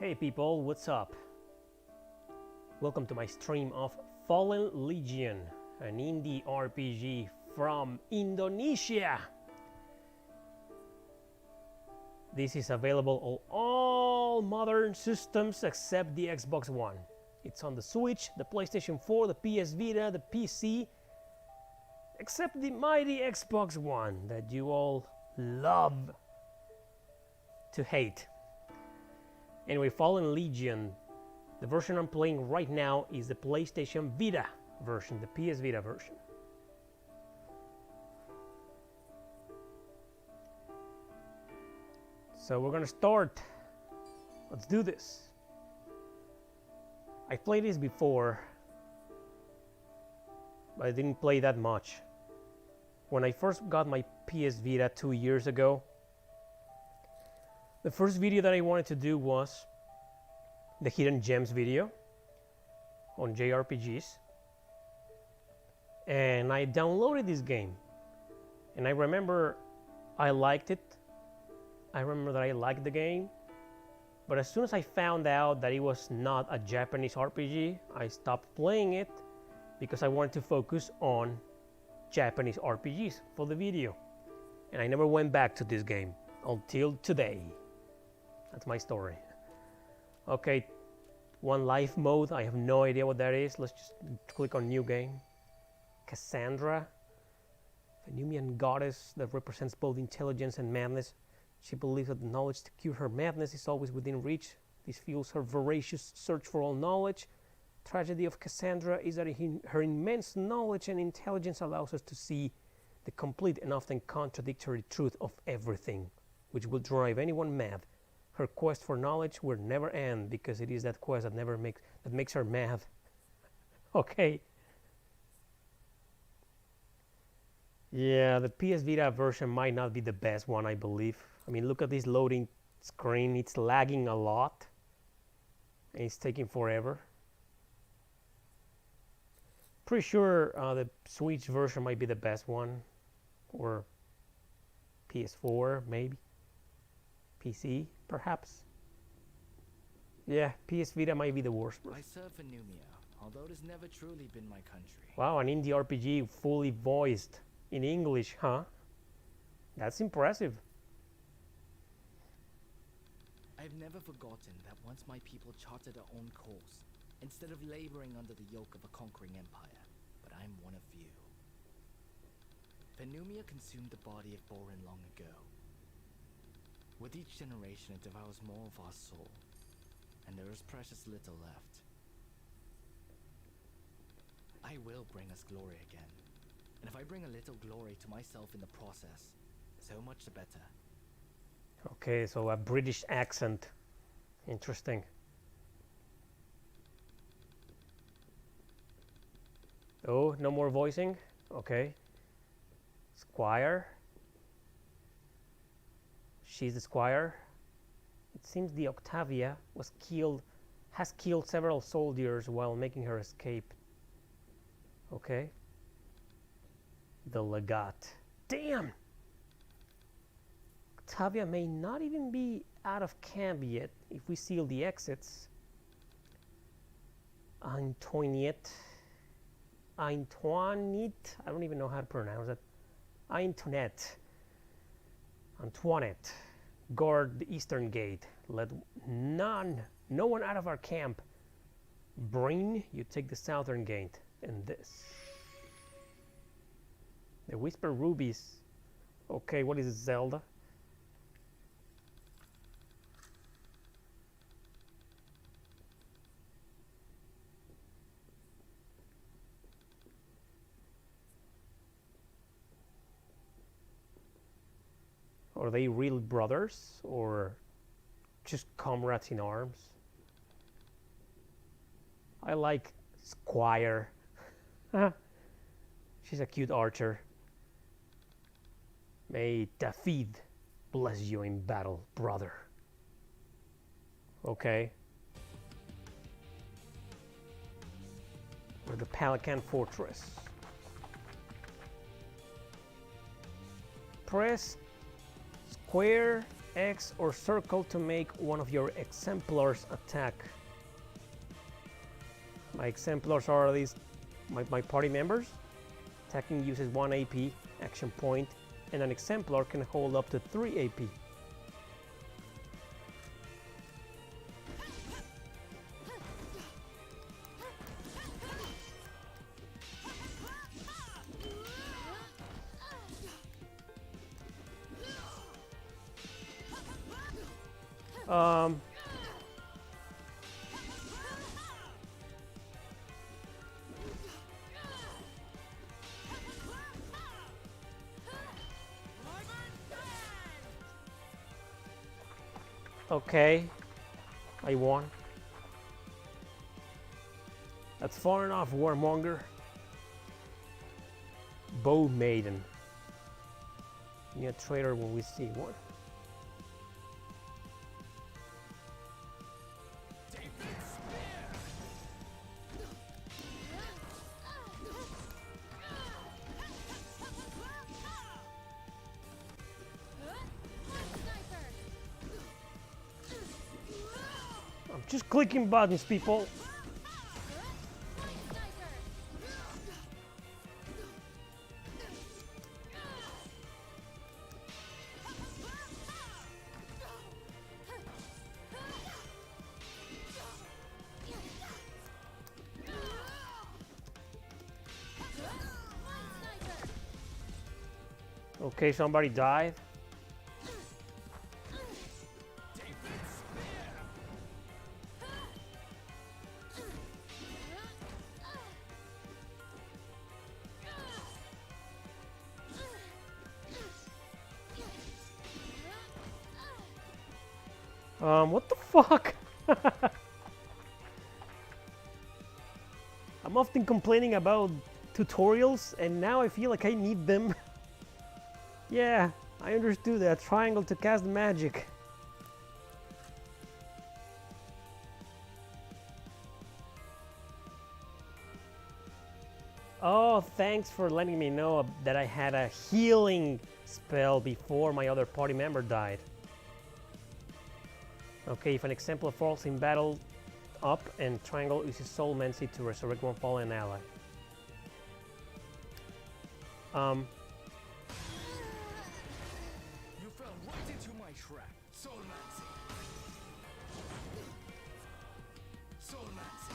Hey people, what's up? Welcome to my stream of Fallen Legion, an indie RPG from Indonesia. This is available on all modern systems except the Xbox One. It's on the Switch, the PlayStation 4, the PS Vita, the PC, except the mighty Xbox One that you all love to hate. Anyway, Fallen Legion, the version I'm playing right now is the PlayStation Vita version, the PS Vita version. So we're gonna start. Let's do this. I played this before, but I didn't play that much. When I first got my PS Vita 2 years ago, the first video that I wanted to do was the Hidden Gems video on JRPGs. And I downloaded this game. And I remember I liked it. I remember that I liked the game. But as soon as I found out that it was not a Japanese RPG, I stopped playing it because I wanted to focus on Japanese RPGs for the video. And I never went back to this game until today. That's my story. Okay, one life mode. I have no idea what that is. Let's just click on new game. Cassandra, the Numian goddess that represents both intelligence and madness. She believes that the knowledge to cure her madness is always within reach. This fuels her voracious search for all knowledge. Tragedy of Cassandra is that her immense knowledge and intelligence allows us to see the complete and often contradictory truth of everything, which will drive anyone mad. Her quest for knowledge will never end because it is that quest that makes her mad. Okay. Yeah, the PS Vita version might not be the best one, I believe. I mean, look at this loading screen. It's lagging a lot. And it's taking forever. Pretty sure the Switch version might be the best one. Or PS4, maybe. PC, perhaps. Yeah, PS Vita might be the worst. I serve for Numia, although it has never truly been my country. Wow, an indie RPG fully voiced in English, huh? That's impressive. I've never forgotten that once my people charted their own course, instead of laboring under the yoke of a conquering empire, but I'm one of few. Numia consumed the body of Borin long ago. With each generation, it devours more of our soul, and there is precious little left. I will bring us glory again, and if I bring a little glory to myself in the process, so much the better. Okay, so a British accent. Interesting. Oh, no more voicing? Okay. Squire. She's the squire. It seems the Octavia has killed several soldiers while making her escape. Okay. The Legate. Damn! Octavia may not even be out of camp yet if we seal the exits. Antoinette. I don't even know how to pronounce it. Antoinette. Guard the eastern gate. Let no one out of our camp. Brain, you take the southern gate. And this. The Whisper Rubies. Okay, what is it, Zelda? Are they real brothers or just comrades in arms? I like Squire. She's a cute archer. May Dafid bless you in battle, brother. Okay. Or the Pelican Fortress. Press square X or circle to make one of your exemplars attack. My exemplars are these, my party members. Attacking uses 1 AP, action point, and an exemplar can hold up to 3 AP. Okay, I won. That's far enough, Warmonger. Bow Maiden. Need a trader when we see one. Just clicking buttons, people. Okay, somebody died. What the fuck? I'm often complaining about tutorials, and now I feel like I need them. Yeah, I understood that. Triangle to cast magic. Oh, thanks for letting me know that I had a healing spell before my other party member died. Okay, if an exemplar falls in battle, up, and triangle uses Soul Mancy to resurrect one fallen ally. You fell right into my trap, Soul Mancy. Soul Mancy.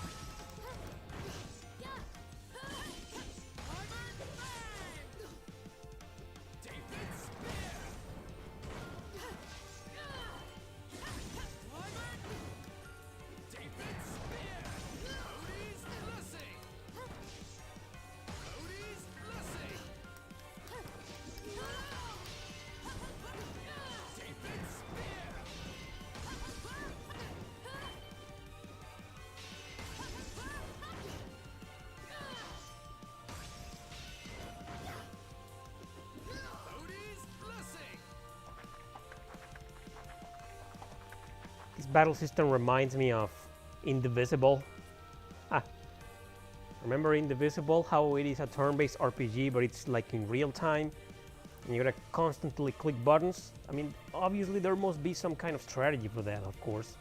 This battle system reminds me of Indivisible. Remember Indivisible? How it is a turn-based RPG, but it's like in real time, and you gotta constantly click buttons. I mean, obviously there must be some kind of strategy for that, of course.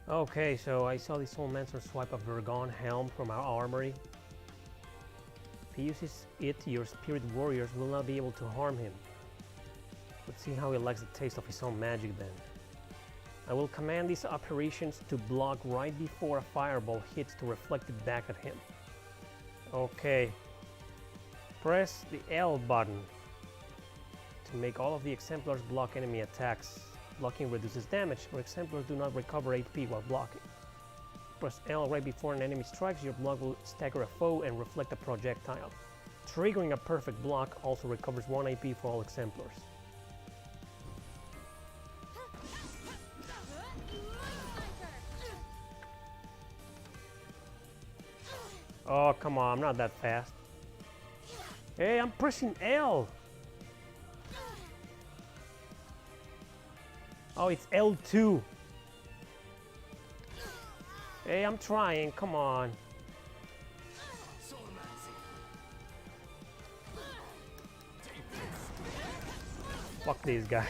Okay, so I saw this Soul Mancer swipe a Vergon helm from our armory. If he uses it, your spirit warriors will not be able to harm him. Let's see how he likes the taste of his own magic then. I will command these apparitions to block right before a fireball hits to reflect it back at him. Okay. Press the L button to make all of the exemplars block enemy attacks. Blocking reduces damage, or exemplars do not recover HP while blocking. Press L right before an enemy strikes, your block will stagger a foe and reflect a projectile. Triggering a perfect block also recovers 1 AP for all exemplars. Oh, come on, I'm not that fast. Hey, I'm pressing L! Oh, it's L2. Hey, I'm trying. Come on. Fuck this guy.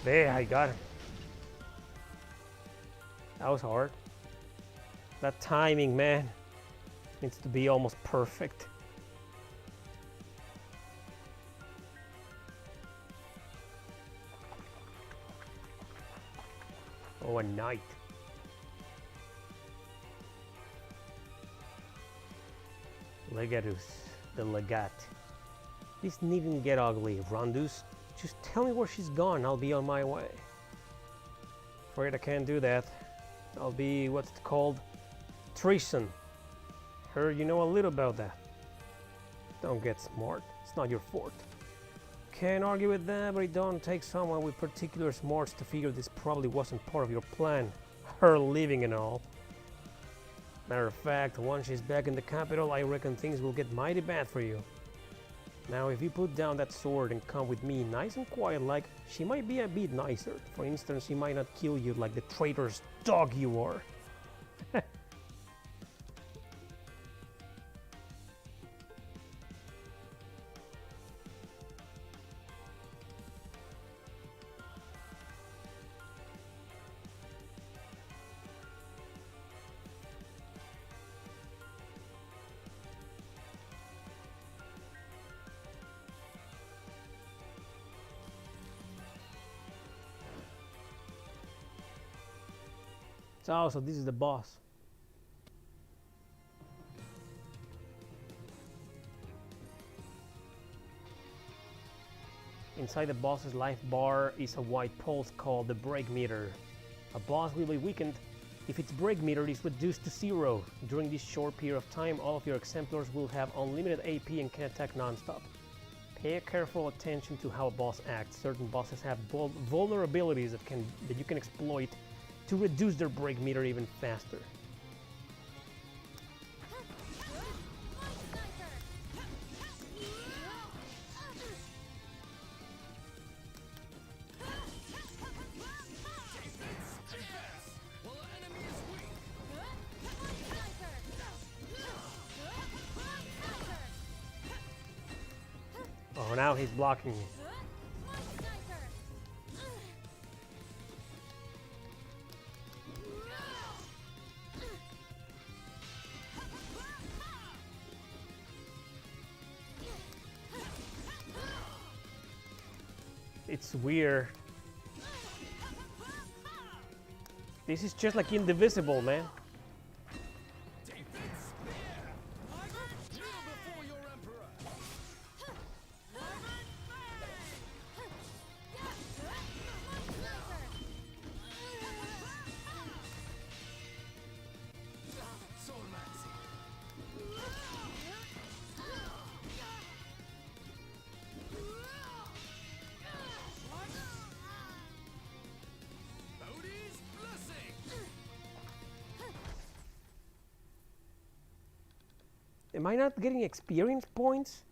There, I got him. That was hard. That timing, man, needs to be almost perfect. Oh, a knight. Legatus, the legat. This needn't get ugly, Rondus. Just tell me where she's gone, I'll be on my way. Afraid I can't do that. I'll be, what's it called? Treason. Heard you know a little about that. Don't get smart, it's not your fault. Can't argue with that, but it don't take someone with particular smarts to figure this probably wasn't part of your plan. Her leaving and all. Matter of fact, once she's back in the capital, I reckon things will get mighty bad for you. Now, if you put down that sword and come with me nice and quiet like, she might be a bit nicer. For instance, she might not kill you like the traitorous dog you are. So this is the boss. Inside the boss's life bar is a white pulse called the break meter. A boss will be weakened if its break meter is reduced to 0. During this short period of time, all of your exemplars will have unlimited AP and can attack non-stop. Pay careful attention to how a boss acts. Certain bosses have vulnerabilities that you can exploit to reduce their break meter even faster. Oh, now he's blocking me. It's weird. This is just like Indivisible, man. Am I not getting experience points?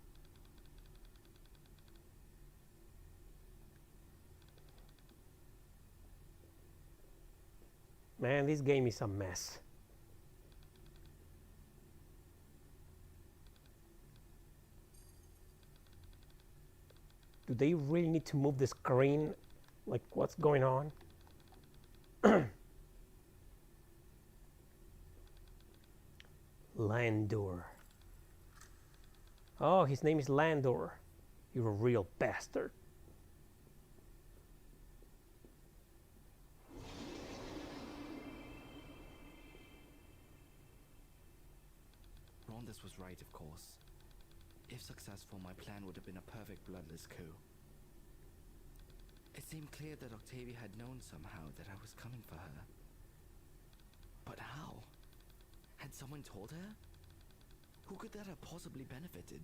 Man, this game is a mess. Do they really need to move the screen? Like, what's going on? Landor. Oh, his name is Landor. You're a real bastard. Rondus was right, of course. If successful, my plan would have been a perfect bloodless coup. It seemed clear that Octavia had known somehow that I was coming for her. But how? Had someone told her? Who could that have possibly benefited?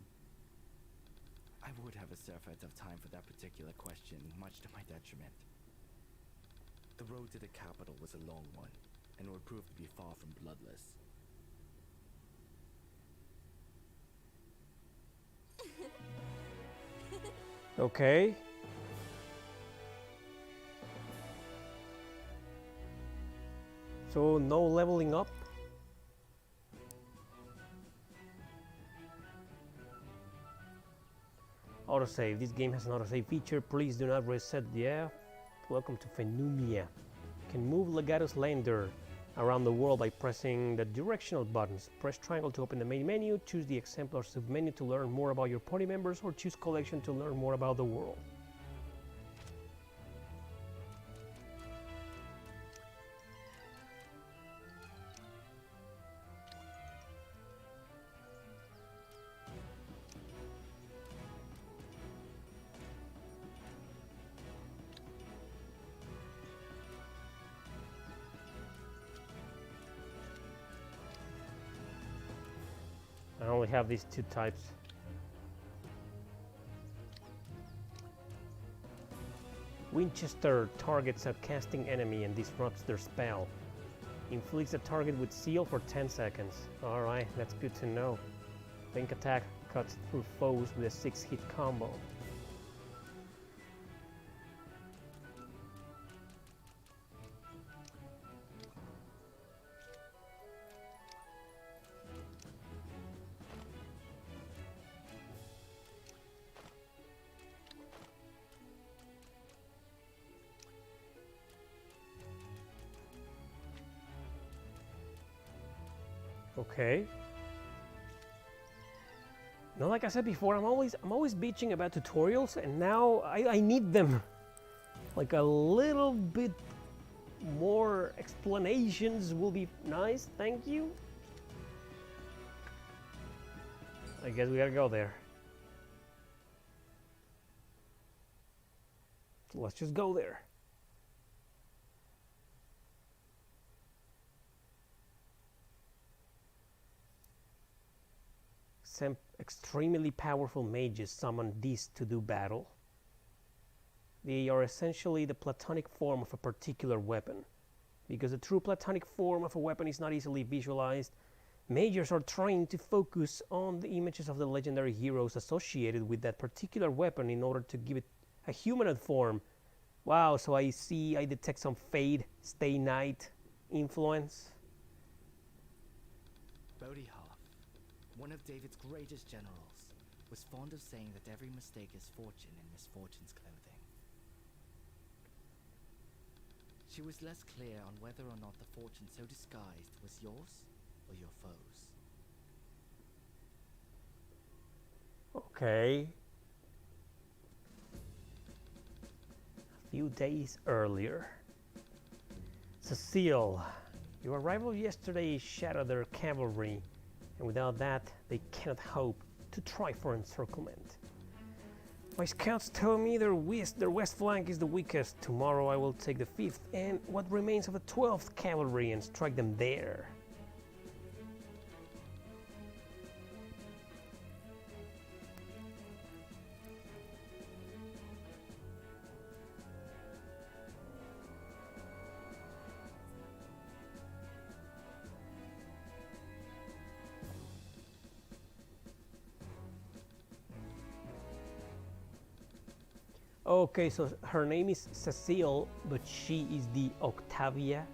I would have a surfeit of time for that particular question, much to my detriment. The road to the capital was a long one, and would prove to be far from bloodless. Okay. So no leveling up? Autosave. This game has an autosave feature. Please do not reset. Yeah. Welcome to Phenomia. You can move Legato's Lander around the world by pressing the directional buttons. Press triangle to open the main menu. Choose the exemplar submenu to learn more about your party members, or choose collection to learn more about the world. I only have these two types. Winchester targets a casting enemy and disrupts their spell. Inflicts a target with seal for 10 seconds. Alright, that's good to know. Pink attack cuts through foes with a 6-hit combo. Okay. No, like I said before, I'm always bitching about tutorials, and now I need them. Like a little bit more explanations will be nice, thank you. I guess we gotta go there. So let's just go there. Some extremely powerful mages summon these to do battle. They are essentially the platonic form of a particular weapon. Because the true platonic form of a weapon is not easily visualized, mages are trained to focus on the images of the legendary heroes associated with that particular weapon in order to give it a humanoid form. Wow, so I detect some Fade, Stay Night influence. Bodhi, one of David's greatest generals, was fond of saying that every mistake is fortune in misfortune's clothing. She was less clear on whether or not the fortune so disguised was yours or your foes. Okay. A few days earlier. Cecile, your arrival yesterday shattered their cavalry, and without that, they cannot hope to try for encirclement. My scouts tell me their west flank is the weakest. Tomorrow I will take the 5th and what remains of the 12th cavalry and strike them there. Okay, so her name is Cecile, but she is the Octavia.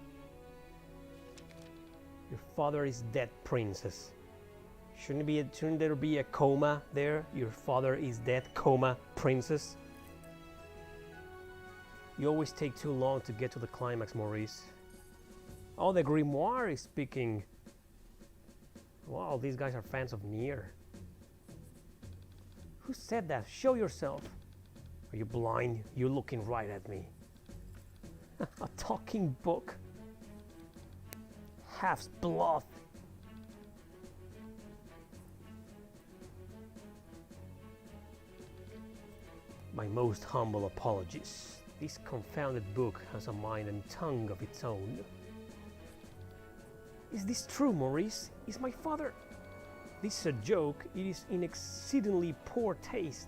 Your father is dead, princess. Shouldn't there be a comma there? Your father is dead, comma, princess. You always take too long to get to the climax, Maurice. Oh, the grimoire is speaking. Wow, these guys are fans of Nier. Who said that? Show yourself. Are you blind? You're looking right at me. A talking book. Half's bluff. My most humble apologies. This confounded book has a mind and tongue of its own. Is this true, Maurice? Is my father... This is a joke. It is in exceedingly poor taste.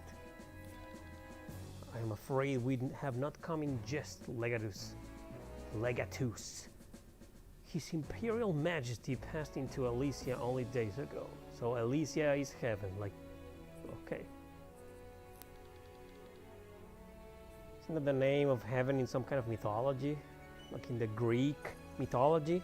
I am afraid we have not come in jest, Legatus. His Imperial Majesty passed into Elysia only days ago. So Elysia is heaven, like... Okay. Isn't that the name of heaven in some kind of mythology? Like in the Greek mythology?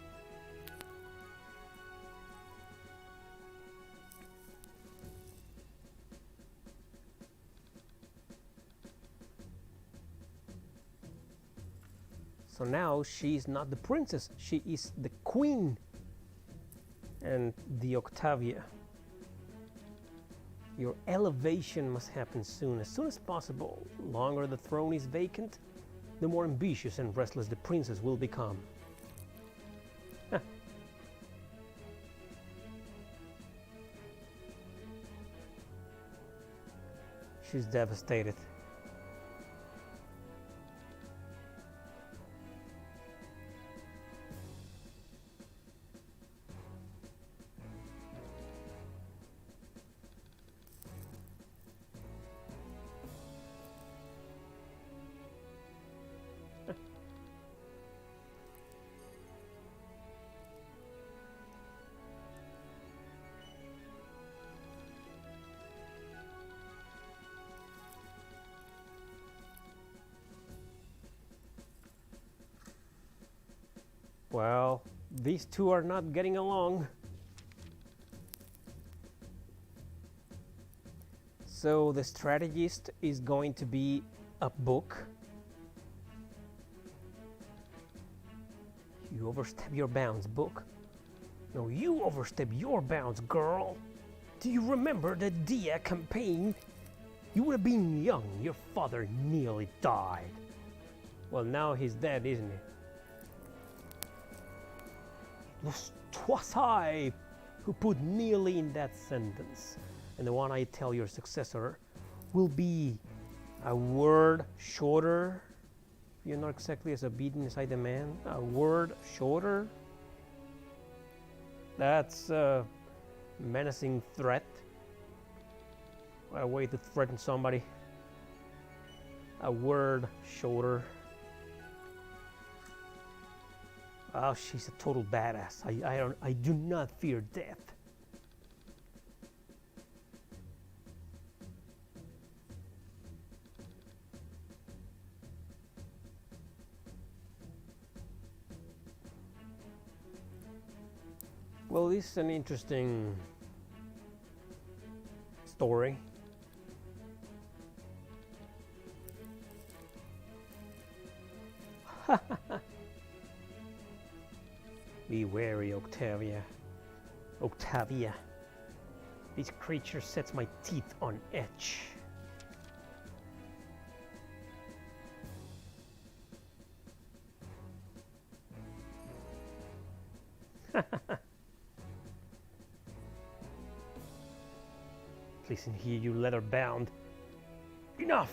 So now she's not the princess, she is the queen. And the Octavia. Your elevation must happen soon as possible. The longer the throne is vacant, the more ambitious and restless the princess will become. Huh. She's devastated. Well, these two are not getting along. So the strategist is going to be a book. You overstep your bounds, book. No, you overstep your bounds, girl. Do you remember the Dia campaign? You would have been young. Your father nearly died. Well, now he's dead, isn't he? "'Twas I who put nearly in that sentence, and the one I tell your successor will be a word shorter. You're not exactly as obedient as I demand. A word shorter." That's a menacing threat. A way to threaten somebody. A word shorter. Oh, she's a total badass. I do not fear death. Well, this is an interesting story. Be wary, Octavia. Octavia. This creature sets my teeth on edge. Listen here, you leather-bound. Enough!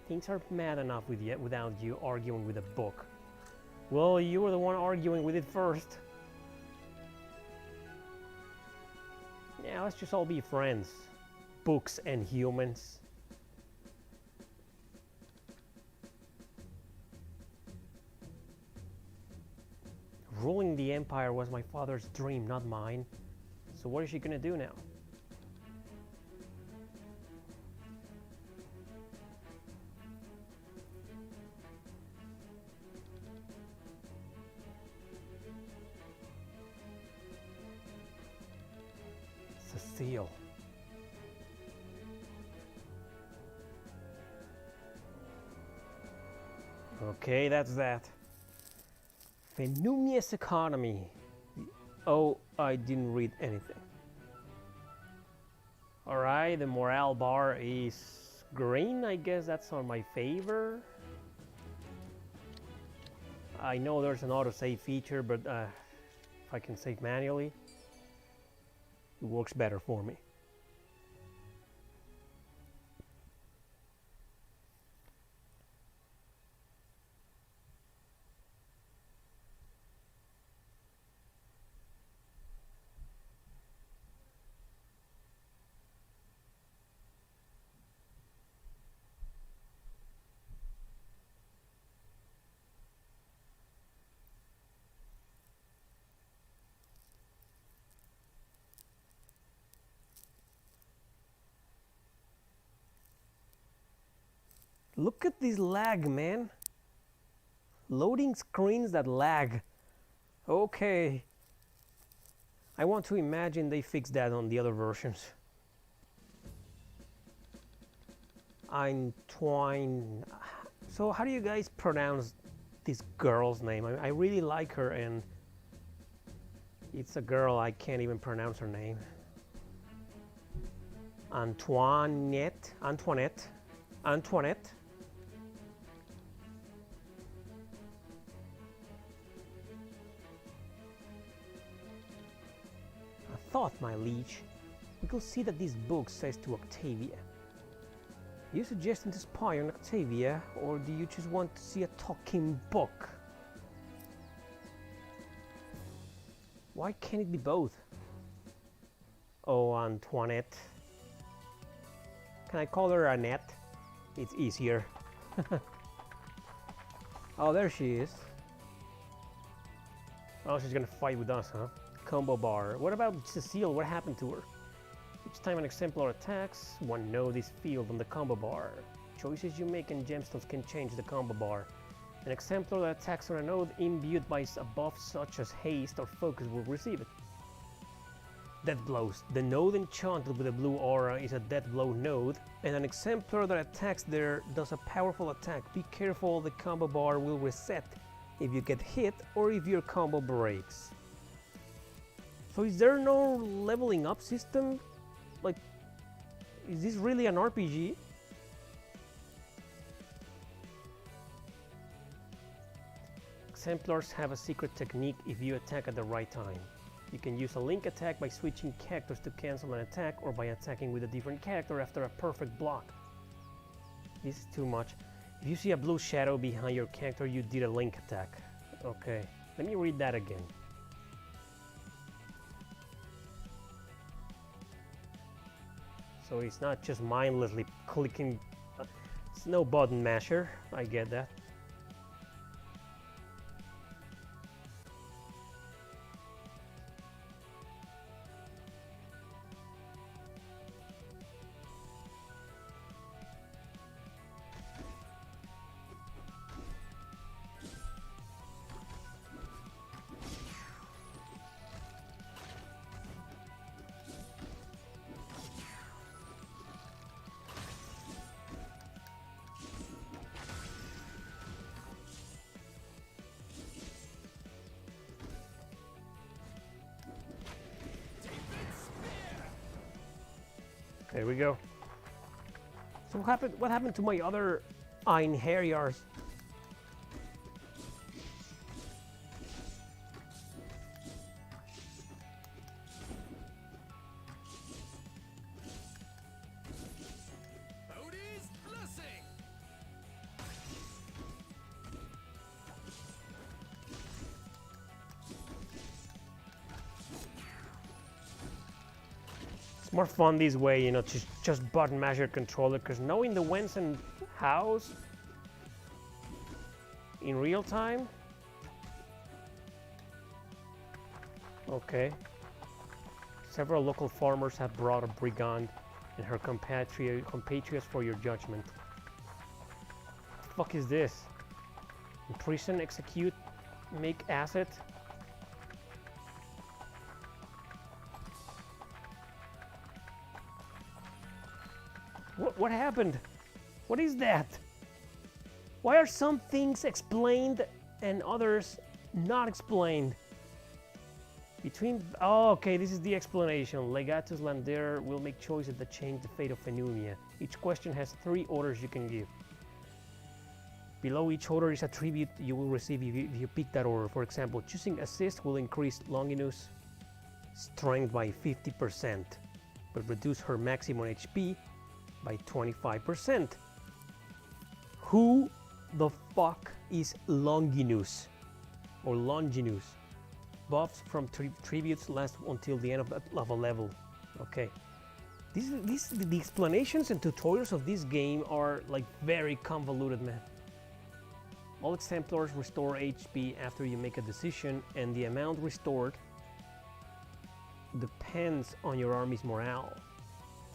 Things are mad enough without you arguing with a book. Well, you were the one arguing with it first. Yeah, let's just all be friends. Books and humans. Ruling the empire was my father's dream, not mine. So what is she gonna do now? Cecile. Okay, that's that. Fenumius economy. Oh, I didn't read anything. Alright, the morale bar is green. I guess that's on my favor. I know there's an autosave feature, but if I can save manually, it works better for me. Look at this lag, man. Loading screens that lag. Okay. I want to imagine they fixed that on the other versions. Entwine. So how do you guys pronounce this girl's name? I really like her, and it's a girl. I can't even pronounce her name. Antoinette. A thought, my liege. We could see that this book says to Octavia. Are you suggesting to spy on Octavia, or do you just want to see a talking book? Why can't it be both? Oh, Antoinette. Can I call her Annette? It's easier. Oh, there she is. Oh, she's gonna fight with us, huh? Combo bar. What about Cecile? What happened to her? Each time an exemplar attacks, one node is filled on the combo bar. Choices you make in gemstones can change the combo bar. An exemplar that attacks on a node imbued by a buff such as haste or focus will receive it. Death blows. The node enchanted with a blue aura is a death blow node, and an exemplar that attacks there does a powerful attack. Be careful, the combo bar will reset if you get hit or if your combo breaks. So is there no leveling up system? Like, is this really an RPG? Exemplars have a secret technique if you attack at the right time. You can use a link attack by switching characters to cancel an attack, or by attacking with a different character after a perfect block. This is too much. If you see a blue shadow behind your character, you did a link attack. Okay, let me read that again. So it's not just mindlessly clicking. It's no button masher, I get that. There we go. So what happened to my other Einherjars? It's more fun this way, you know, just button mash your controller, because knowing the whens and hows in real time. Okay. Several local farmers have brought a brigand and her compatriots for your judgment. What the fuck is this? Imprison, execute, make asset. What happened? What is that? Why are some things explained and others not explained? Oh, okay, this is the explanation. Legatus Lander will make choices that change the fate of Phenumia. Each question has 3 orders you can give. Below each order is a tribute you will receive if you pick that order. For example, choosing assist will increase Longinus' strength by 50%, but reduce her maximum HP by 25%. Who the fuck is Longinus? Or Longinus? Buffs from tributes last until the end of a level. Okay. The explanations and tutorials of this game are like very convoluted, man. All exemplars restore HP after you make a decision, and the amount restored depends on your army's morale.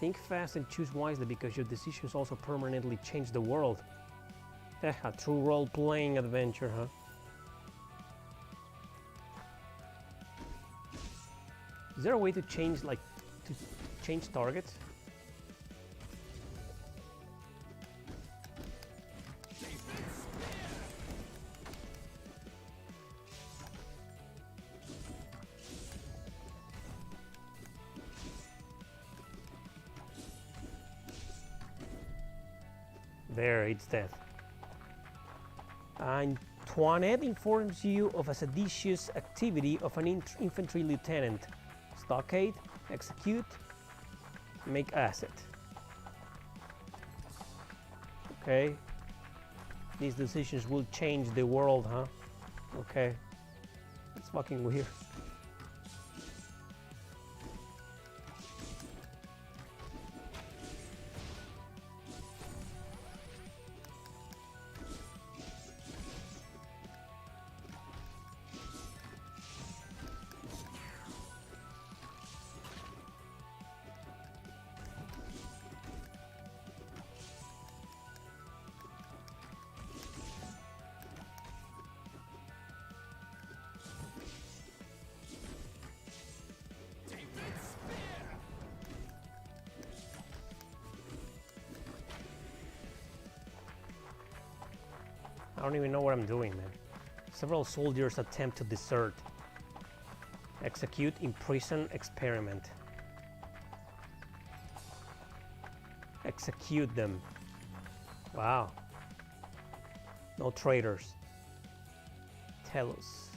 Think fast and choose wisely, because your decisions also permanently change the world. A true role-playing adventure, huh? Is there a way to change, like, to change targets? There, it's dead. Antoinette informs you of a seditious activity of an infantry lieutenant. Stockade, execute, make asset. Okay. These decisions will change the world, huh? Okay. It's fucking weird. I don't even know what I'm doing, man. Several soldiers attempt to desert. Execute, imprison, experiment. Execute them. Wow. No traitors. Tell us.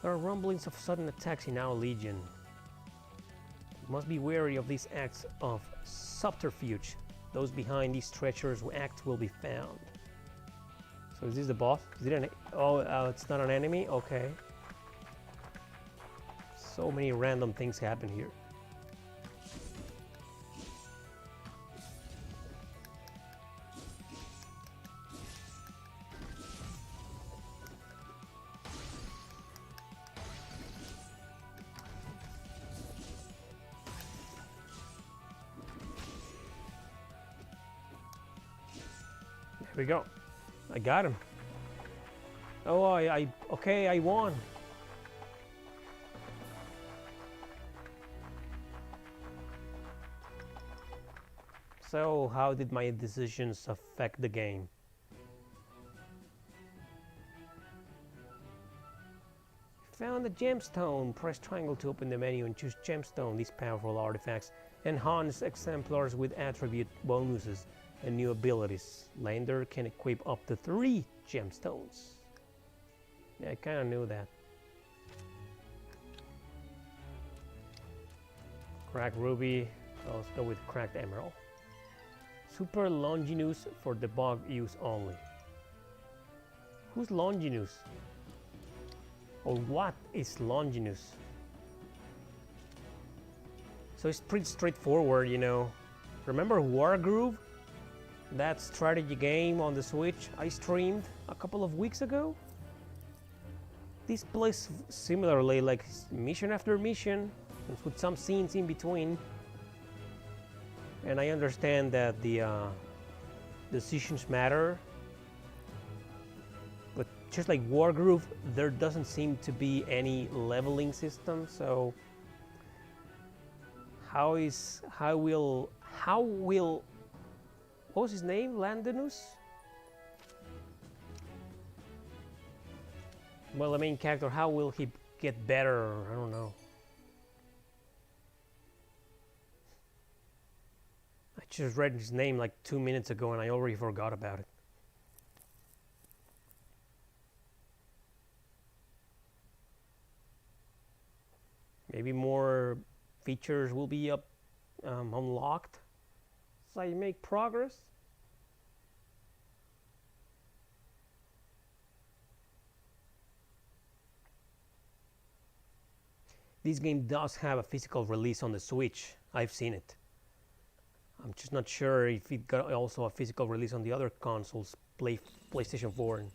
There are rumblings of sudden attacks in our legion. You must be wary of these acts of subterfuge. Those behind these treacherous acts will be found. So is this the boss? Is it an... Oh, it's not an enemy? Okay. So many random things happen here. There we go. I got him. Oh, okay, I won. So, how did my decisions affect the game? Found a gemstone. Press triangle to open the menu and choose gemstone. These powerful artifacts enhance exemplars with attribute bonuses and new abilities. Lander can equip up to 3 gemstones. Yeah, I kind of knew that. Cracked ruby. So let's go with cracked emerald. Super Longinus for debug use only. Who's Longinus? Or what is Longinus? So it's pretty straightforward, you know. Remember Wargroove? That strategy game on the Switch I streamed a couple of weeks ago? This plays similarly, like mission after mission, with some scenes in between. And I understand that the decisions matter. But just like Wargroove, there doesn't seem to be any leveling system, so how will what was his name? Landonus? Well, the main character, how will he get better? I don't know. I just read his name like 2 minutes ago and I already forgot about it. Maybe more features will be unlocked as I make progress. This game does have a physical release on the Switch. I've seen it. I'm just not sure if it got also a physical release on the other consoles, PlayStation 4 and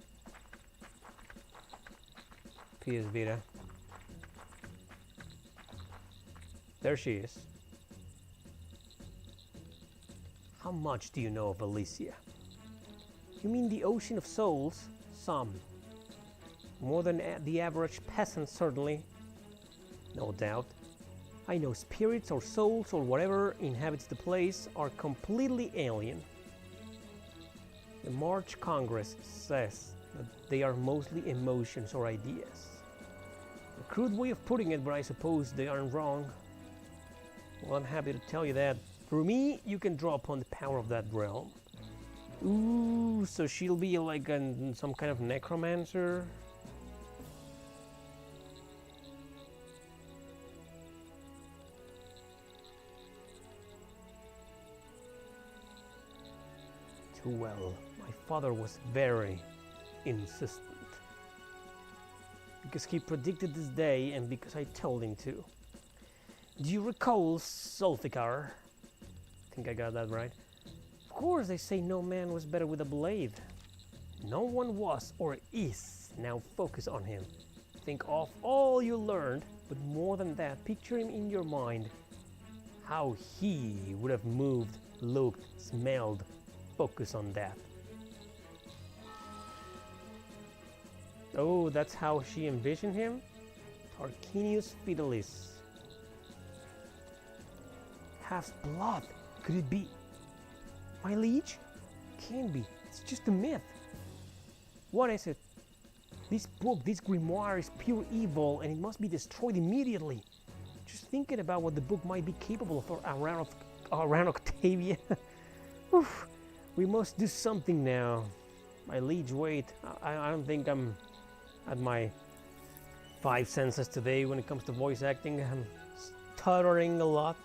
PS Vita. There she is. How much do you know of Alicia? You mean the ocean of souls? Some. More than the average peasant, certainly. No doubt. I know spirits or souls or whatever inhabits the place are completely alien. The March Congress says that they are mostly emotions or ideas. A crude way of putting it, but I suppose they aren't wrong. Well, I'm happy to tell you that. For me, you can draw upon the power of that realm. Ooh, so she'll be like some kind of necromancer? Too well. My father was very insistent. Because he predicted this day and because I told him to. Do you recall Zulfikar? I think I got that right. Of course, they say no man was better with a blade. No one was or is. Now focus on him. Think of all you learned, but more than that, picture him in your mind. How he would have moved, looked, smelled. Focus on that. Oh, that's how she envisioned him? Tarquinius Fidelis. Half blood. Could it be? My liege? Can't be. It's just a myth. What is it? This book, this grimoire is pure evil and it must be destroyed immediately. Just thinking about what the book might be capable of around Octavia. Oof. We must do something now. My liege, wait. I don't think I'm at my 5 senses today when it comes to voice acting. I'm stuttering a lot.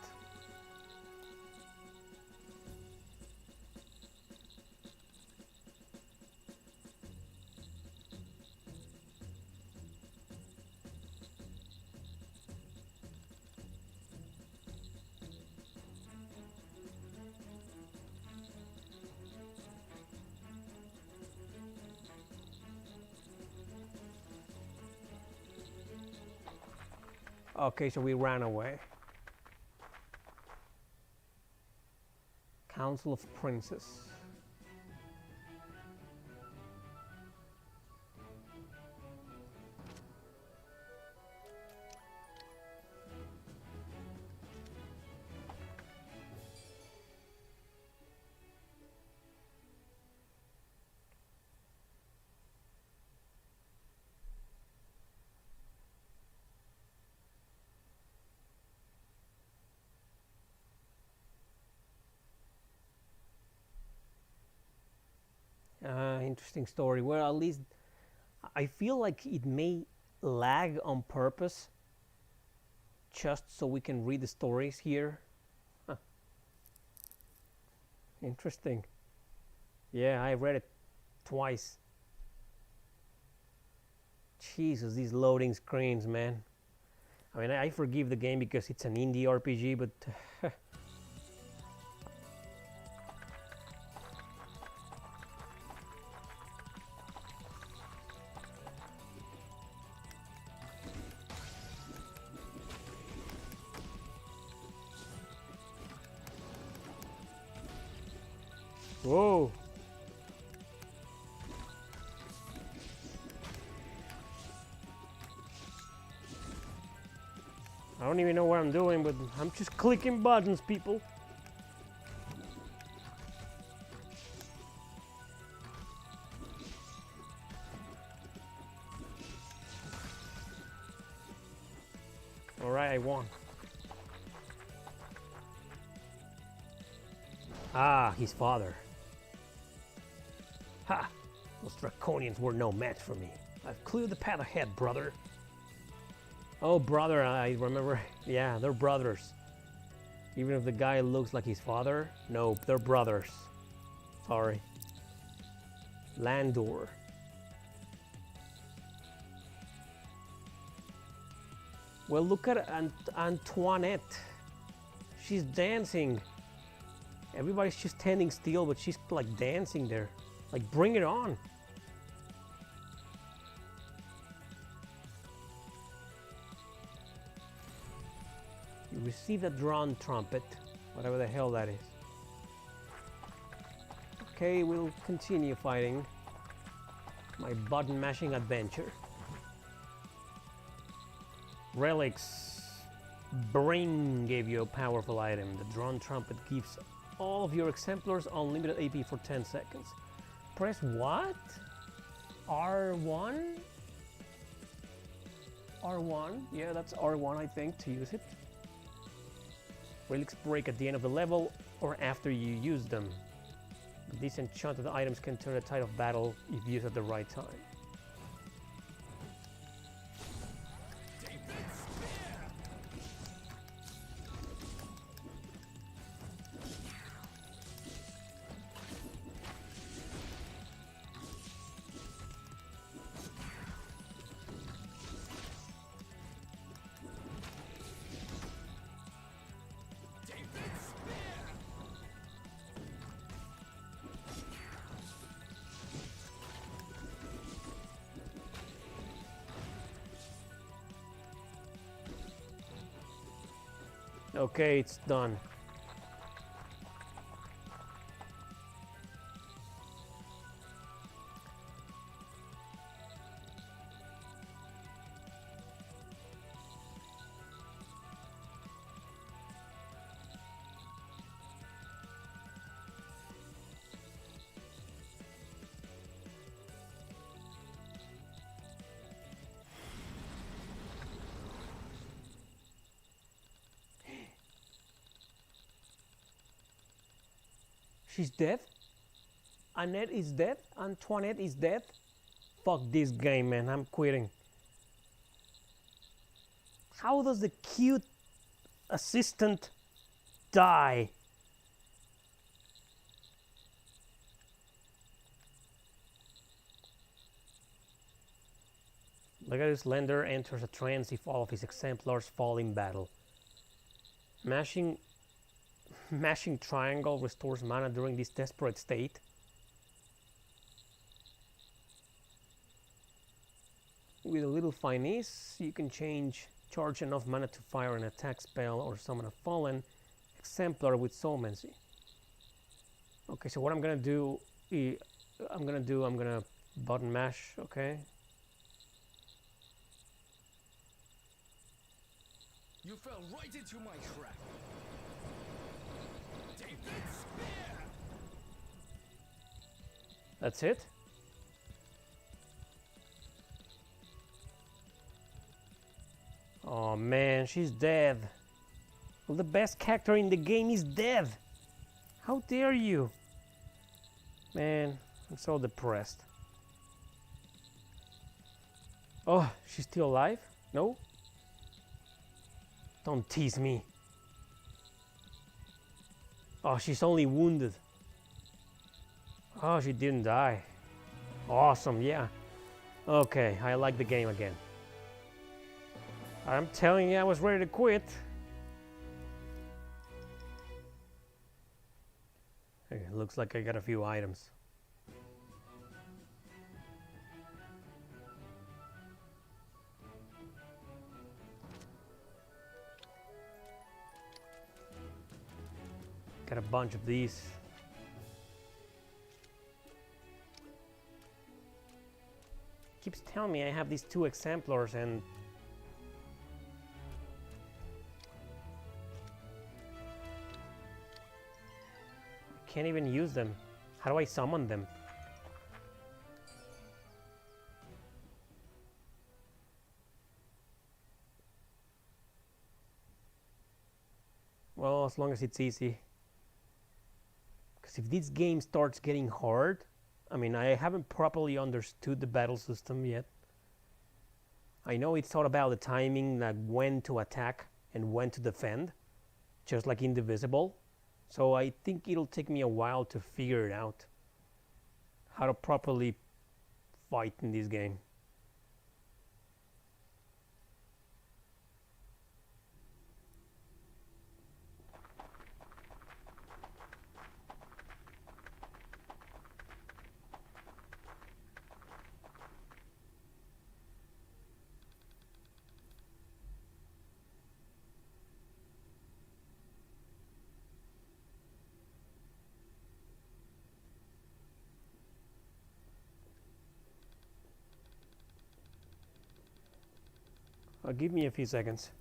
Okay, so we ran away. Council of Princes. Interesting story. Well, at least I feel like it may lag on purpose just so we can read the stories here. Huh. Interesting. Yeah, I read it twice. Jesus, these loading screens, man. I mean, I forgive the game because it's an indie RPG, but whoa. I don't even know what I'm doing, but I'm just clicking buttons, people. Alright, I won. Ah, his father. Ha! Those draconians were no match for me. I've cleared the path ahead, brother. Oh, brother, I remember. Yeah, they're brothers. Even if the guy looks like his father, no, they're brothers. Sorry. Landor. Well, look at Antoinette. She's dancing. Everybody's just standing still, but she's like dancing there. Like, bring it on. You receive a drawn trumpet, whatever the hell that is. Okay, we'll continue fighting my button mashing adventure. Relics. Brain gave you a powerful item. The drone trumpet gives all of your exemplars unlimited AP for 10 seconds. Press what? R1? R1? Yeah, that's R1 I think to use it. Relics break at the end of the level or after you use them. But these enchanted items can turn the tide of battle if used at the right time. Okay, it's done. She's dead? Annette is dead? Antoinette is dead? Fuck this game, man. I'm quitting. How does the cute assistant die? Look at this. Lender enters a trance if all of his exemplars fall in battle. Mashing triangle restores mana during this desperate state. With a little finesse, you can charge enough mana to fire an attack spell or summon a fallen exemplar with soulmancy. Okay, so what I'm gonna do, I'm gonna button mash, okay? You fell right into my trap. That's it? Oh man, she's dead. Well, the best character in the game is dead. How dare you? Man, I'm so depressed. Oh, she's still alive? No? Don't tease me. Oh, she's only wounded. Oh, she didn't die. Awesome, yeah. Okay, I like the game again. I'm telling you, I was ready to quit. Hey, looks like I got a few items. Got a bunch of these. Keeps telling me I have these 2 exemplars and I can't even use them. How do I summon them? Well, as long as it's easy. Because if this game starts getting hard, I mean, I haven't properly understood the battle system yet. I know it's all about the timing, like when to attack and when to defend, just like Indivisible. So I think it'll take me a while to figure it out, how to properly fight in this game. Give me a few seconds.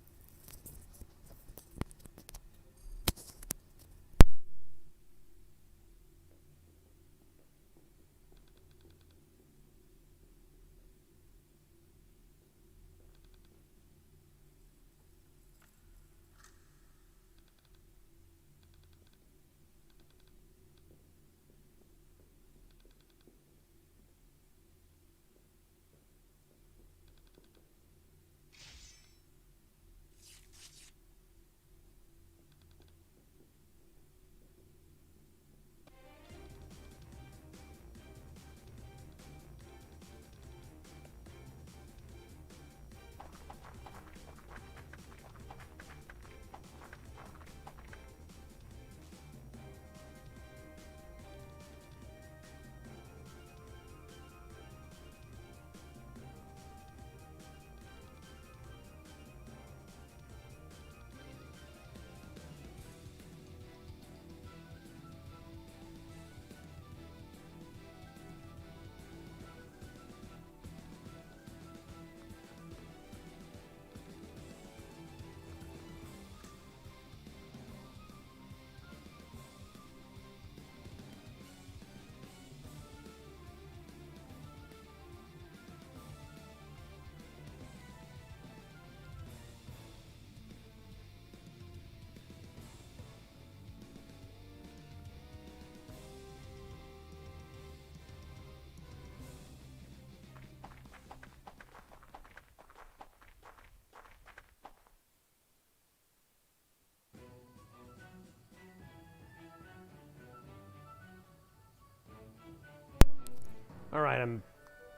All right, I'm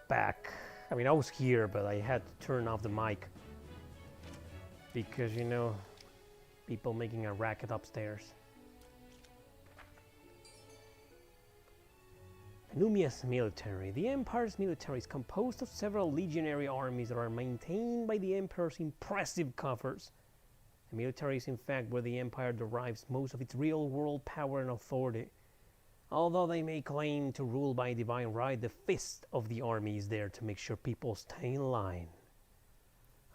back. I mean, I was here, but I had to turn off the mic because, you know, people making a racket upstairs. Numia's military. The Empire's military is composed of several legionary armies that are maintained by the Emperor's impressive coffers. The military is in fact where the Empire derives most of its real-world power and authority. Although they may claim to rule by divine right, the fist of the army is there to make sure people stay in line.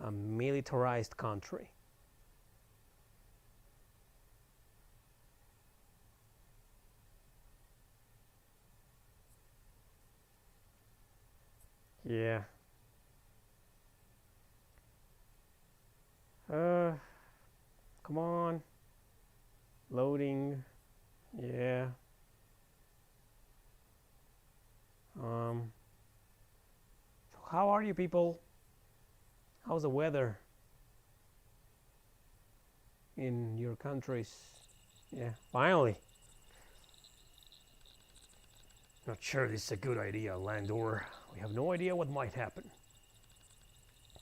A militarized country. Yeah. Come on. Loading. Yeah. So how are you people? How's the weather in your countries? Yeah, finally. Not sure this is a good idea, Landor. We have no idea what might happen.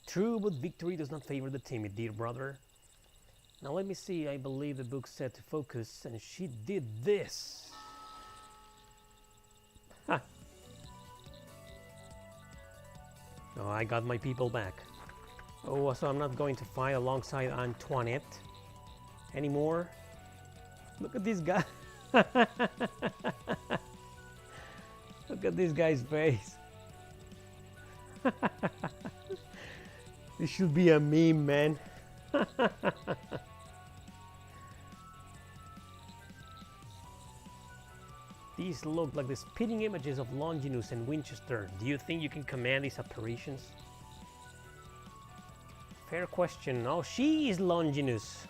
True, but victory does not favor the timid, dear brother. Now let me see, I believe the book said to focus, and she did this. Ha! Oh, I got my people back. Oh, so I'm not going to fight alongside Antoinette anymore. Look at this guy. Look at this guy's face. This should be a meme, man. These look like the spitting images of Longinus and Winchester. Do you think you can command these apparitions? Fair question. Oh, she is Longinus.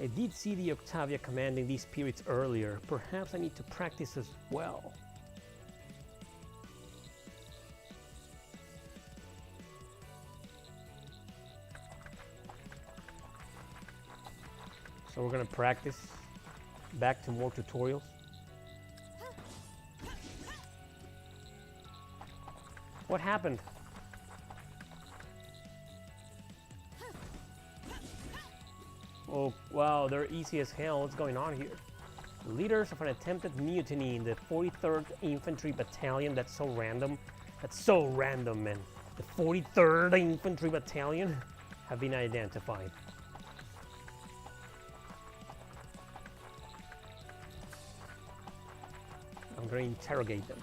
I did see the Octavia commanding these spirits earlier. Perhaps I need to practice as well. So we're gonna practice. Back to more tutorials. What happened? Oh, wow, they're easy as hell. What's going on here? Leaders of an attempted mutiny in the 43rd Infantry Battalion. That's so random. That's so random, man. The 43rd Infantry Battalion have been identified. I'm going to interrogate them.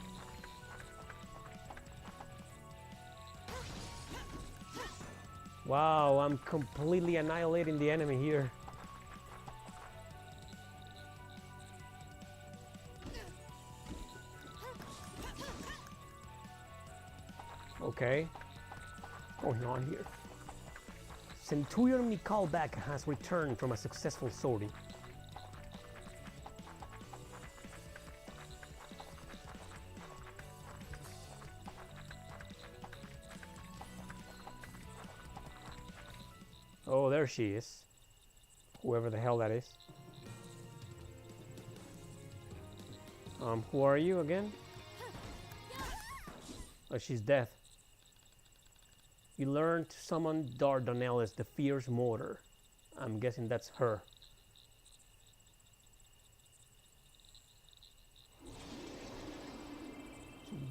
Wow, I'm completely annihilating the enemy here. Okay. What's going on here? Centurion Mikalbak has returned from a successful sortie. Oh, there she is. Whoever the hell that is. Who are you again? Oh, she's dead. You learn to summon Dardanelles, the fierce mortar. I'm guessing that's her.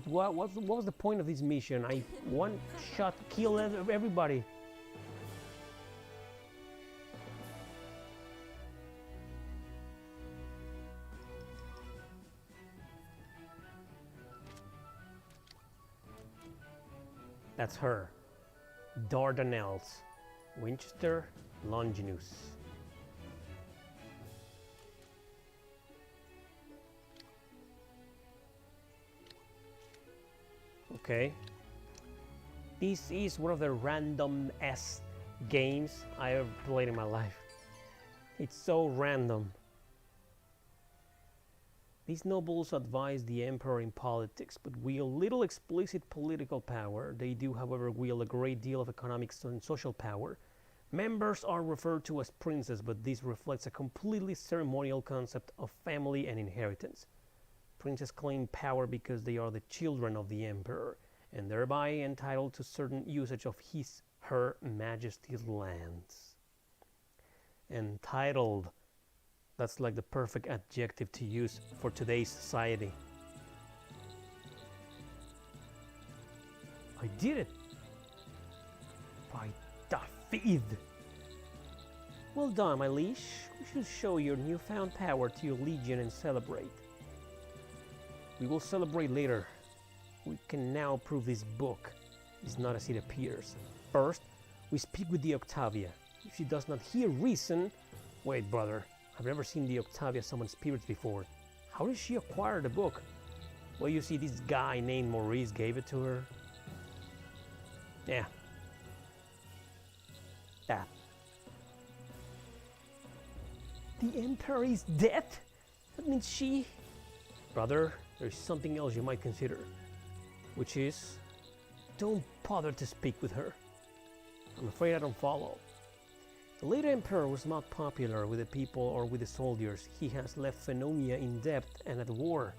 What was the point of this mission? I one shot kill everybody. That's her. Dardanelles. Winchester Longinus. Okay. This is one of the random-ass games I have played in my life. It's so random. These nobles advise the emperor in politics, but wield little explicit political power. They do, however, wield a great deal of economic and social power. Members are referred to as princes, but this reflects a completely ceremonial concept of family and inheritance. Princes claim power because they are the children of the emperor, and thereby entitled to certain usage of his, her majesty's lands. Entitled. That's like the perfect adjective to use for today's society. I did it! By David! Well done, my liege. We should show your newfound power to your legion and celebrate. We will celebrate later. We can now prove this book is not as it appears. First, we speak with the Octavia. If she does not hear reason... Wait, brother. I've never seen the Octavia summon spirits before. How did she acquire the book? Well, you see, this guy named Maurice gave it to her. Yeah. That. The Emperor is dead? That means she... Brother, there's something else you might consider. Which is... Don't bother to speak with her. I'm afraid I don't follow. The late Emperor was not popular with the people or with the soldiers. He has left Phenomia in debt and at war.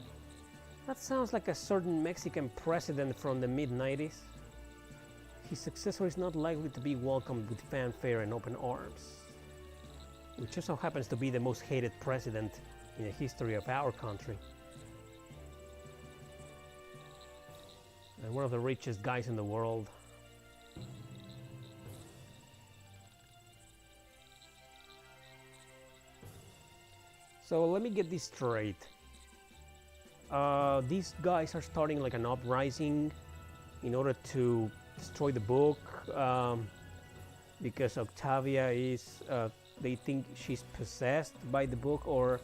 That sounds like a certain Mexican president from the mid-90s. His successor is not likely to be welcomed with fanfare and open arms. Which also happens to be the most hated president in the history of our country. And one of the richest guys in the world. So let me get this straight. These guys are starting like an uprising in order to destroy the book because Octavia is, they think she's possessed by the book, or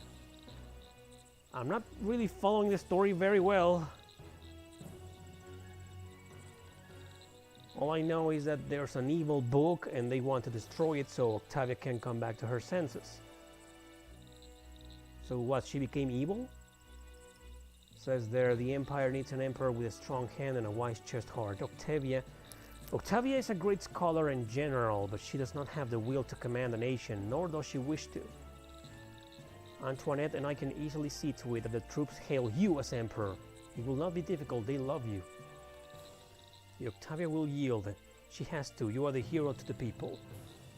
I'm not really following the story very well. All I know is that there's an evil book and they want to destroy it so Octavia can come back to her senses. So what, she became evil? Says there, the Empire needs an emperor with a strong hand and a wise chest heart. Octavia is a great scholar and general, but she does not have the will to command a nation, nor does she wish to. Antoinette and I can easily see to it that the troops hail you as emperor. It will not be difficult, they love you. The Octavia will yield. She has to. You are the hero to the people.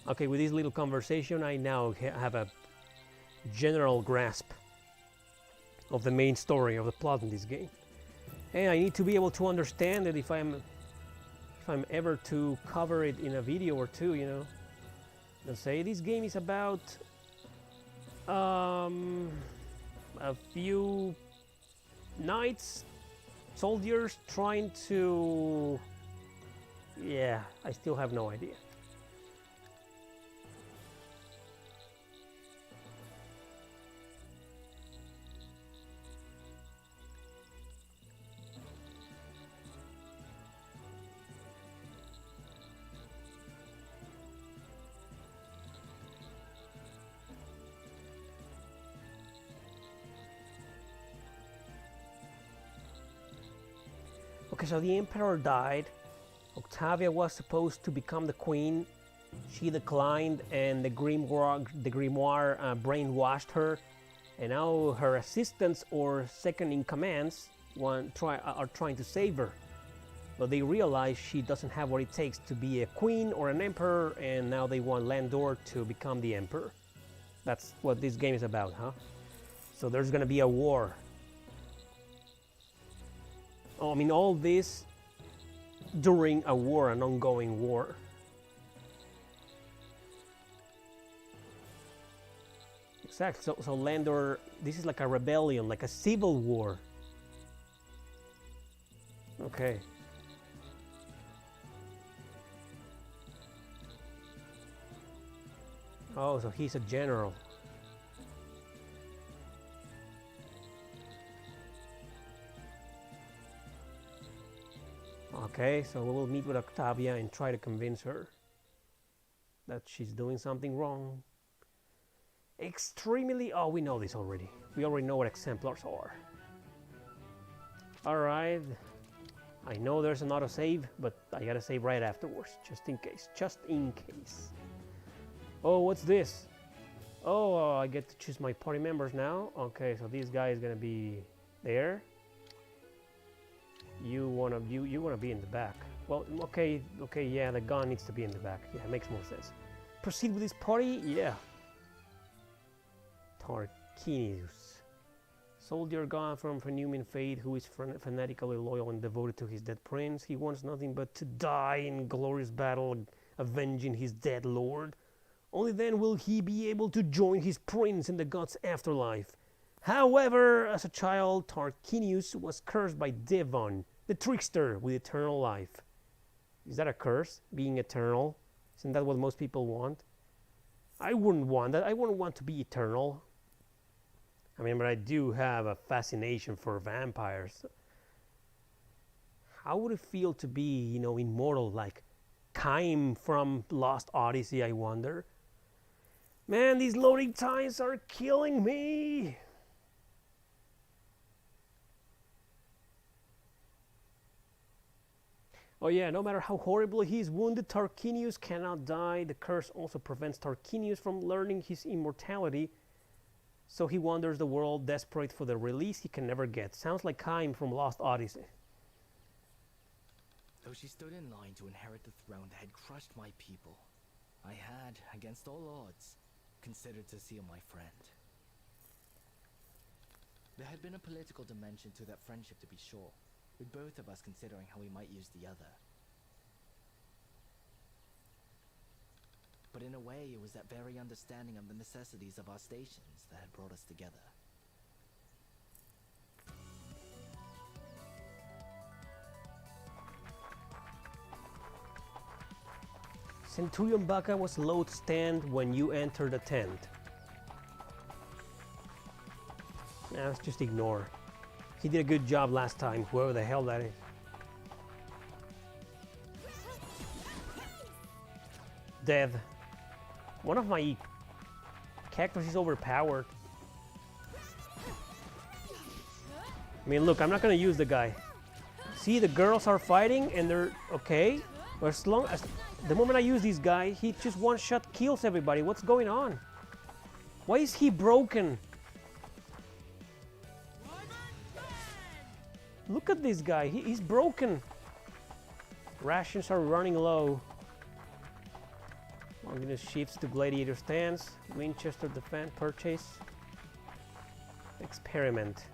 Okay, with this little conversation, I now have a general grasp of the main story of the plot in this game, and I need to be able to understand it if I'm ever to cover it in a video or two, you know. Let's say this game is about a few knights, soldiers trying to, yeah, I still have no idea. Okay, so the Emperor died. Octavia was supposed to become the queen. She declined, and the grimoire brainwashed her. And now her assistants or second-in-commands are trying to save her. But they realize she doesn't have what it takes to be a queen or an emperor, and now they want Landor to become the emperor. That's what this game is about, huh? So there's gonna be a war. Oh, I mean, all this during a war, an ongoing war. Exactly. So Landor, this is like a rebellion, like a civil war. Okay. Oh, so he's a general. Okay, so we will meet with Octavia and try to convince her that she's doing something wrong. Extremely... Oh, we know this already. We already know what exemplars are. Alright. I know there's an autosave, but I gotta save right afterwards, just in case. Just in case. Oh, what's this? Oh, I get to choose my party members now. Okay, so this guy is gonna be there. You wanna be in the back. Well, okay, yeah, the gun needs to be in the back. Yeah, it makes more sense. Proceed with this party? Yeah. Tarquinius. Soldier gone from Phenumian fate, who is fanatically loyal and devoted to his dead prince. He wants nothing but to die in glorious battle, avenging his dead lord. Only then will he be able to join his prince in the gods' afterlife. However, as a child, Tarquinius was cursed by Devon, the trickster, with eternal life. Is that a curse, being eternal? Isn't that what most people want? I wouldn't want that. I wouldn't want to be eternal. I mean, but I do have a fascination for vampires. How would it feel to be, you know, immortal, like Kaim from Lost Odyssey, I wonder? Man, these loading times are killing me! Oh yeah, no matter how horribly he is wounded, Tarquinius cannot die. The curse also prevents Tarquinius from learning his immortality. So he wanders the world, desperate for the release he can never get. Sounds like Kaim from Lost Odyssey. Though she stood in line to inherit the throne that had crushed my people, I had, against all odds, considered to seal my friend. There had been a political dimension to that friendship, to be sure, with both of us considering how we might use the other. But in a way, it was that very understanding of the necessities of our stations that had brought us together. Centurion Baka was load stand when you entered the tent. Nah, let's just ignore. He did a good job last time, whoever the hell that is. Dead. One of my characters is overpowered. I mean, look, I'm not gonna use the guy. See, the girls are fighting and they're okay. But as long as the moment I use this guy, he just one-shot kills everybody. What's going on? Why is he broken? Look at this guy. He's broken. Rations are running low. Longinus shifts to gladiator stance. Winchester defend purchase. Experiment.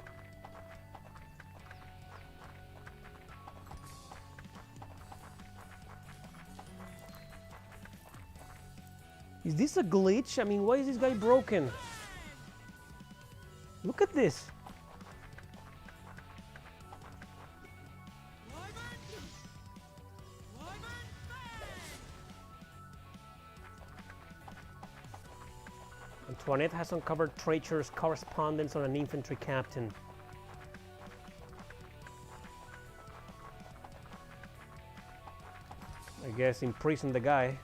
Is this a glitch? I mean, why is this guy broken? Look at this. Antoinette has uncovered treacherous correspondence on an infantry captain. I guess imprison the guy.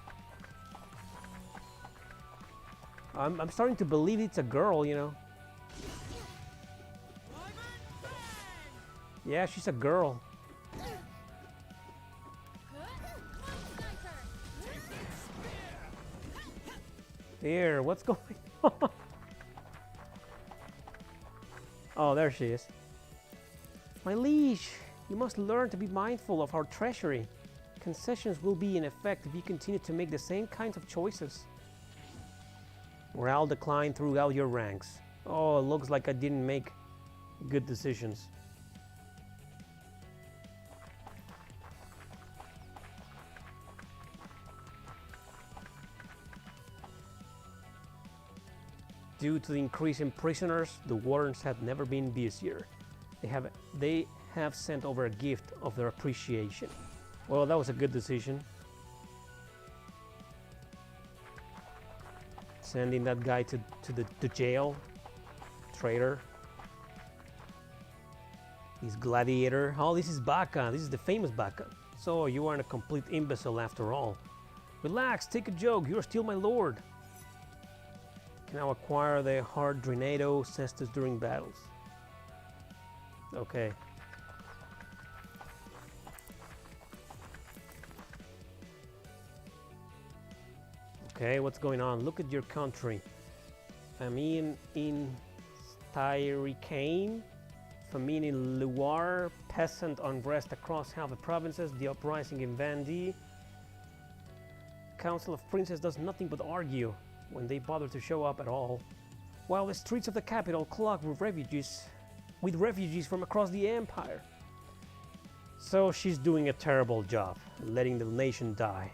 I'm starting to believe it's a girl, you know. Yeah, she's a girl. Here, what's going on? Oh, there she is. My liege, you must learn to be mindful of our treasury. Concessions will be in effect if you continue to make the same kinds of choices. Morale decline throughout your ranks. Oh, it looks like I didn't make good decisions. Due to the increase in prisoners, the wardens have never been busier. They have sent over a gift of their appreciation. Well, that was a good decision. Sending that guy to jail. Traitor. He's gladiator. Oh, this is Baka. This is the famous Baka. So you aren't a complete imbecile after all. Relax, take a joke. You're still my lord. Can now acquire the hard Drenado cestus during battles. Okay. Okay, what's going on? Look at your country. Famine in Styricane, famine in Loire, peasant unrest across half the provinces, the uprising in Vendée. Council of Princes does nothing but argue when they bother to show up at all, while the streets of the capital clogged with refugees from across the empire. So she's doing a terrible job, letting the nation die.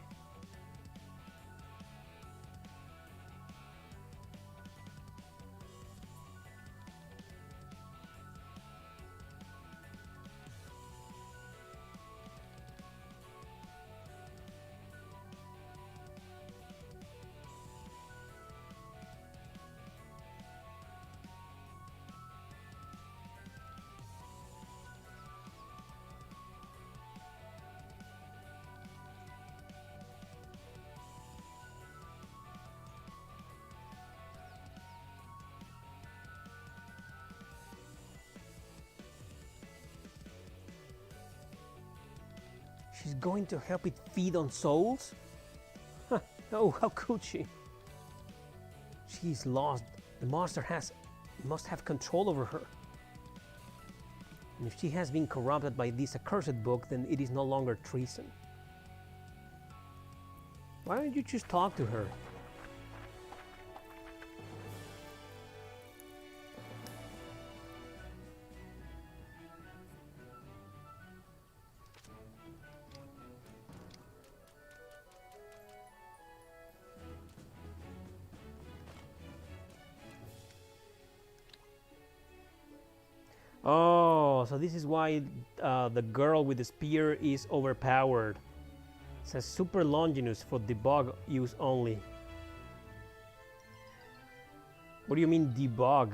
She's going to help it feed on souls? Huh. Oh, how could she? She's lost. The monster must have control over her. And if she has been corrupted by this accursed book, then it is no longer treason. Why don't you just talk to her? Oh, so this is why the girl with the spear is overpowered. It says Super Longinus for debug use only. What do you mean debug?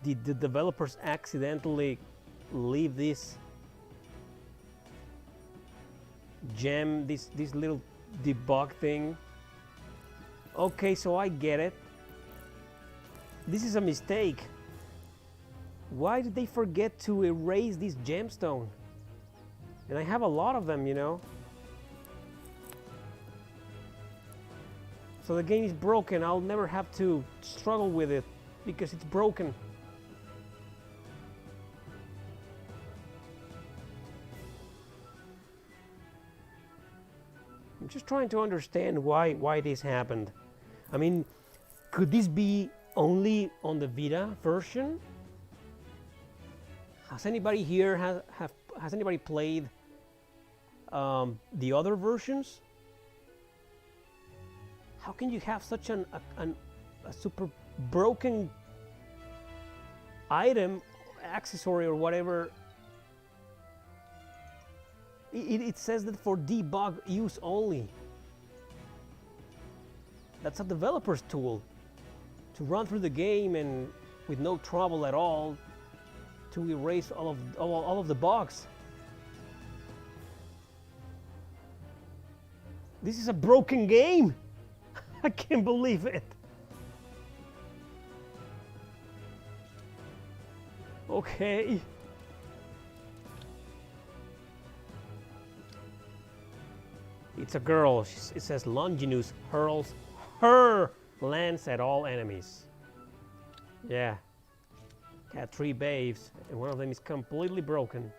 Did the developers accidentally leave this gem, this little debug thing? Okay, so I get it. This is a mistake. Why did they forget to erase this gemstone? And I have a lot of them, you know. So the game is broken. I'll never have to struggle with it because it's broken. I'm just trying to understand why this happened. I mean, could this be only on the Vita version? Has anybody here has anybody played the other versions? How can you have such a super broken item, accessory, or whatever? It says that for debug use only. That's a developer's tool to run through the game and with no trouble at all to erase all of the bugs. This is a broken game. I can't believe it. Okay. It's a girl. It says Longinus hurls her lance at all enemies. Yeah. Got 3 babes, and one of them is completely broken.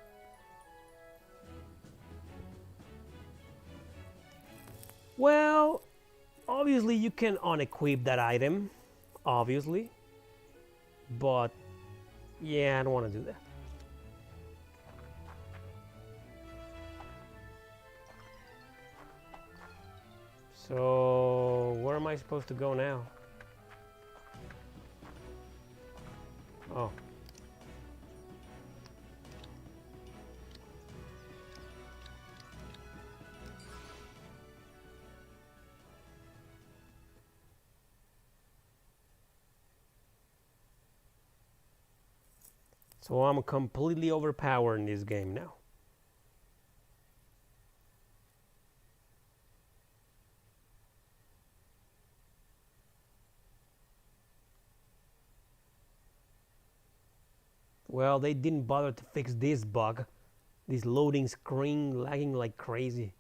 Well, obviously you can unequip that item, obviously. But, yeah, I don't want to do that. So, where am I supposed to go now? Oh. So I'm completely overpowered in this game now. Well, they didn't bother to fix this bug. This loading screen lagging like crazy.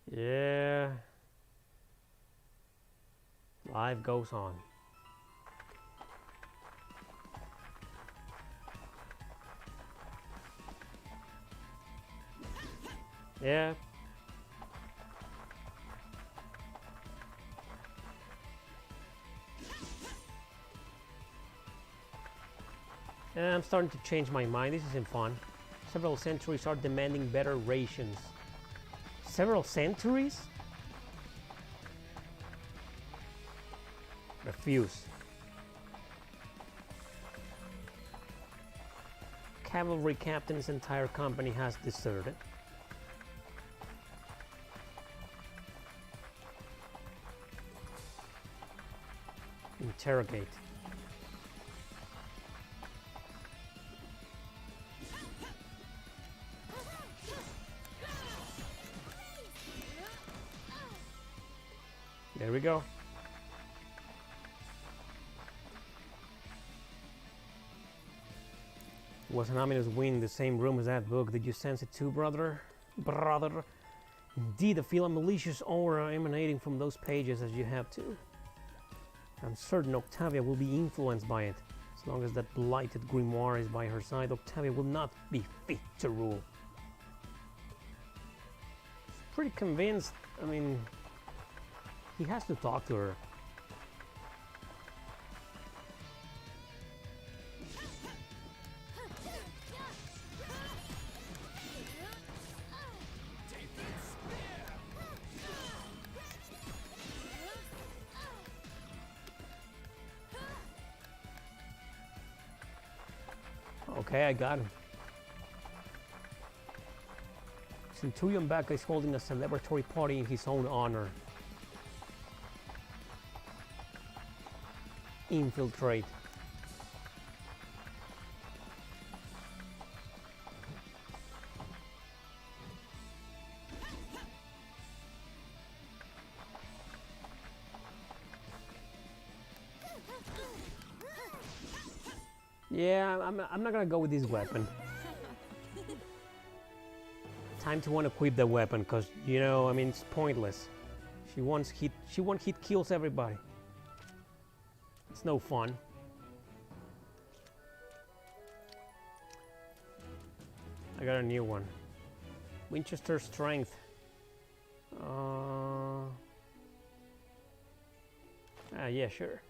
Yeah. Life goes on. Yeah. Yeah, I'm starting to change my mind. This isn't fun. Several centuries are demanding better rations. Several centuries? Refuse. Cavalry captain's entire company has deserted. Interrogate. There we go. Was an ominous wind in the same room as that book. Did you sense it too, brother? Brother. Indeed, I feel a malicious aura emanating from those pages, as you have too. I'm certain Octavia will be influenced by it. As long as that blighted grimoire is by her side, Octavia will not be fit to rule. Pretty convinced. I mean, he has to talk to her. Okay, I got him. Centurion Bacca is holding a celebratory party in his own honor. Infiltrate. Yeah, I'm not gonna go with this weapon. Time to unequip the weapon, cause you know, I mean, it's pointless. She one hit kills everybody. It's no fun. I got a new one. Winchester Strength. Yeah, sure.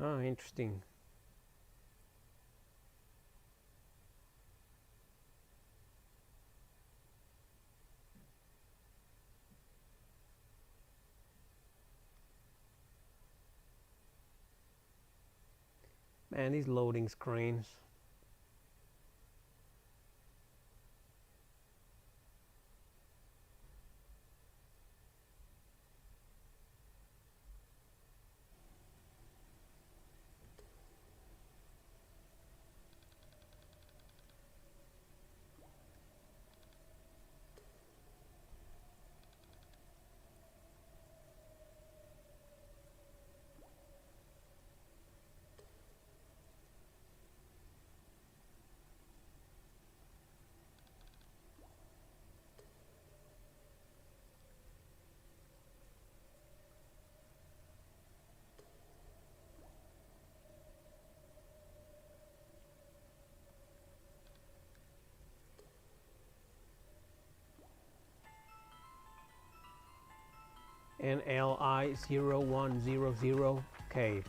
Oh, interesting. Man, these loading screens. NLI0100K.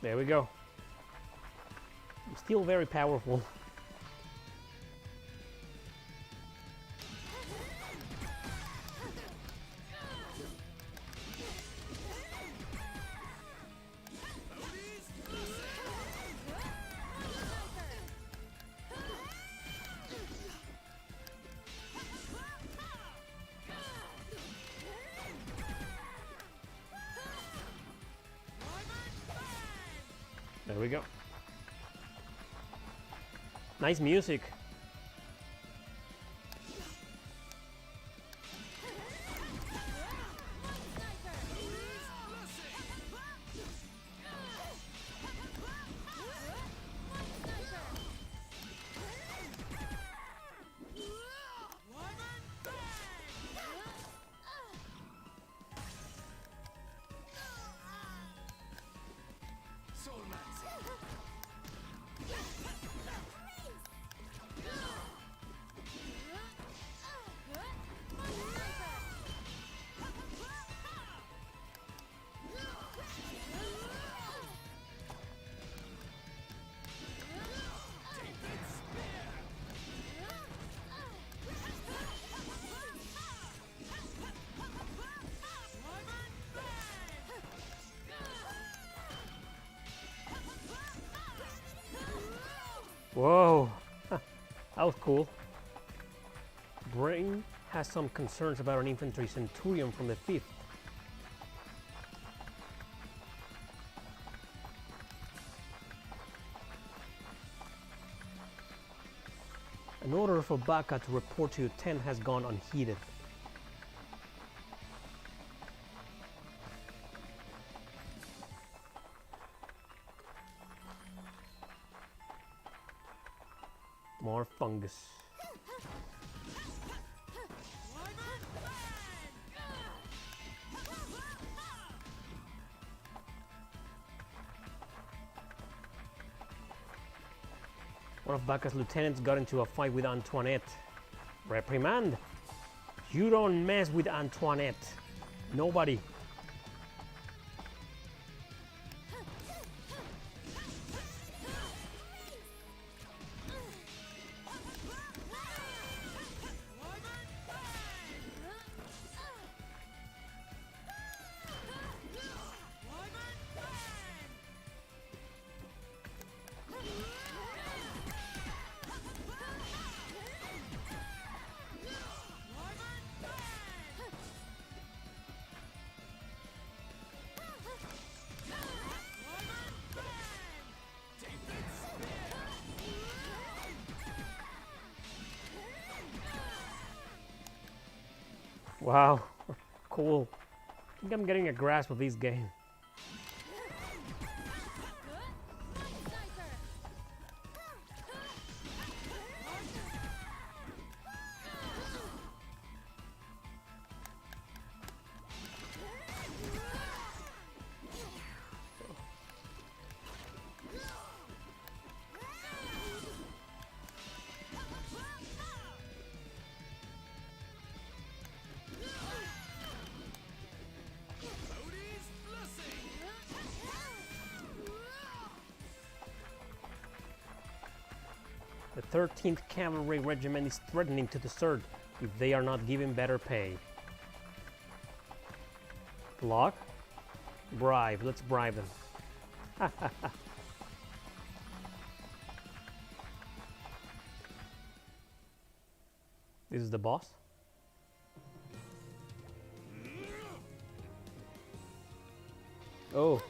There we go. Still very powerful. There we go. Nice music. Whoa, that was cool. Brain has some concerns about an infantry centurion from the 5th. An order for Baka to report to 10 has gone unheeded. More fungus. One of Baka's lieutenants got into a fight with Antoinette. Reprimand. You don't mess with Antoinette. Nobody. Wow, cool. I think I'm getting a grasp of this game. The 13th Cavalry Regiment is threatening to desert if they are not given better pay. Block? Bribe. Let's bribe them. This is the boss? Oh.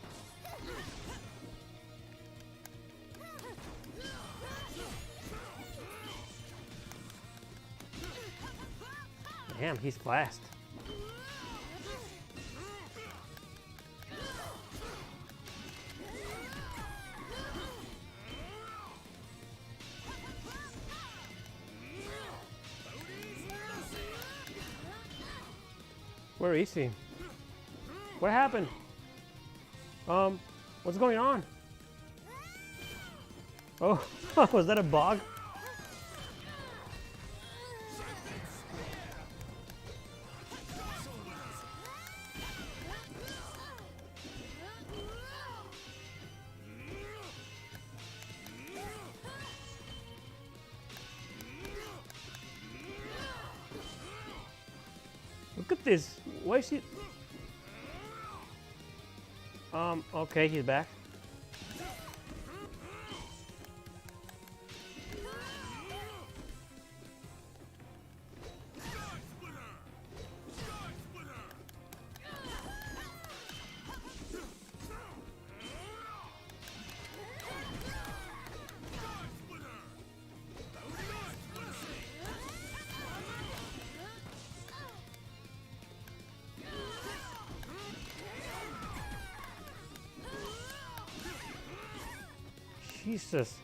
Damn, he's fast. Where is he? What happened? What's going on? Oh, was that a bug? Look at this. Why is he? Okay, he's back. Jesus.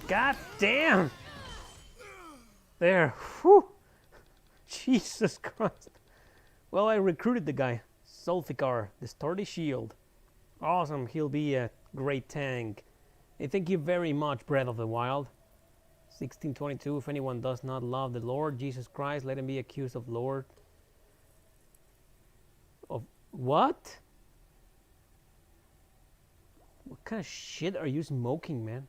God damn. There. Whew. Jesus Christ. Well, I recruited the guy. Zulfikar, the sturdy shield. Awesome, he'll be a great tank. Hey, thank you very much, Breath of the Wild. 1622, if anyone does not love the Lord Jesus Christ, let him be accused of Lord. Of what? What kind of shit are you smoking, man?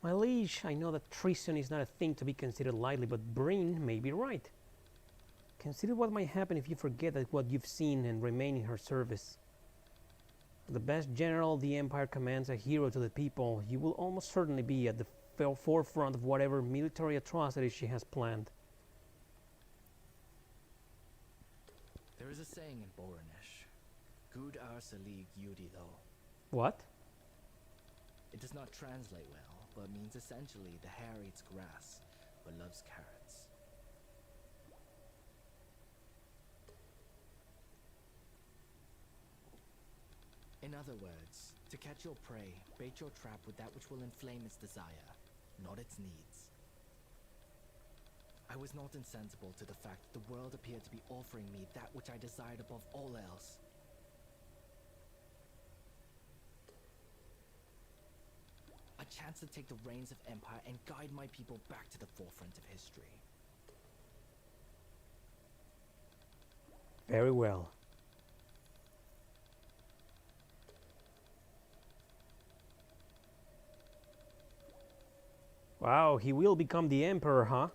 My liege, I know that treason is not a thing to be considered lightly, but Breen may be right. Consider what might happen if you forget that what you've seen and remain in her service. The best general the Empire commands, a hero to the people, you will almost certainly be at the forefront of whatever military atrocities she has planned. There is a saying in Boronish, Gud ar salig yudilo. What? It does not translate well, but means essentially the hare eats grass, but loves carrots. In other words, to catch your prey, bait your trap with that which will inflame its desire, not its needs. I was not insensible to the fact that the world appeared to be offering me that which I desired above all else. A chance to take the reins of empire and guide my people back to the forefront of history. Very well. Wow, he will become the emperor, huh?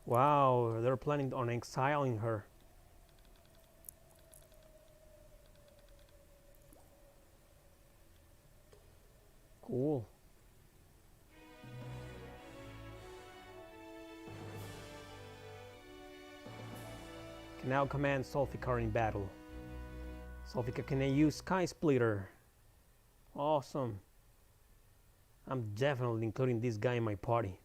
Wow, they're planning on exiling her. Cool. Can now command Zulfikar in battle. Zulfikar can now use Sky Splitter. Awesome. I'm definitely including this guy in my party.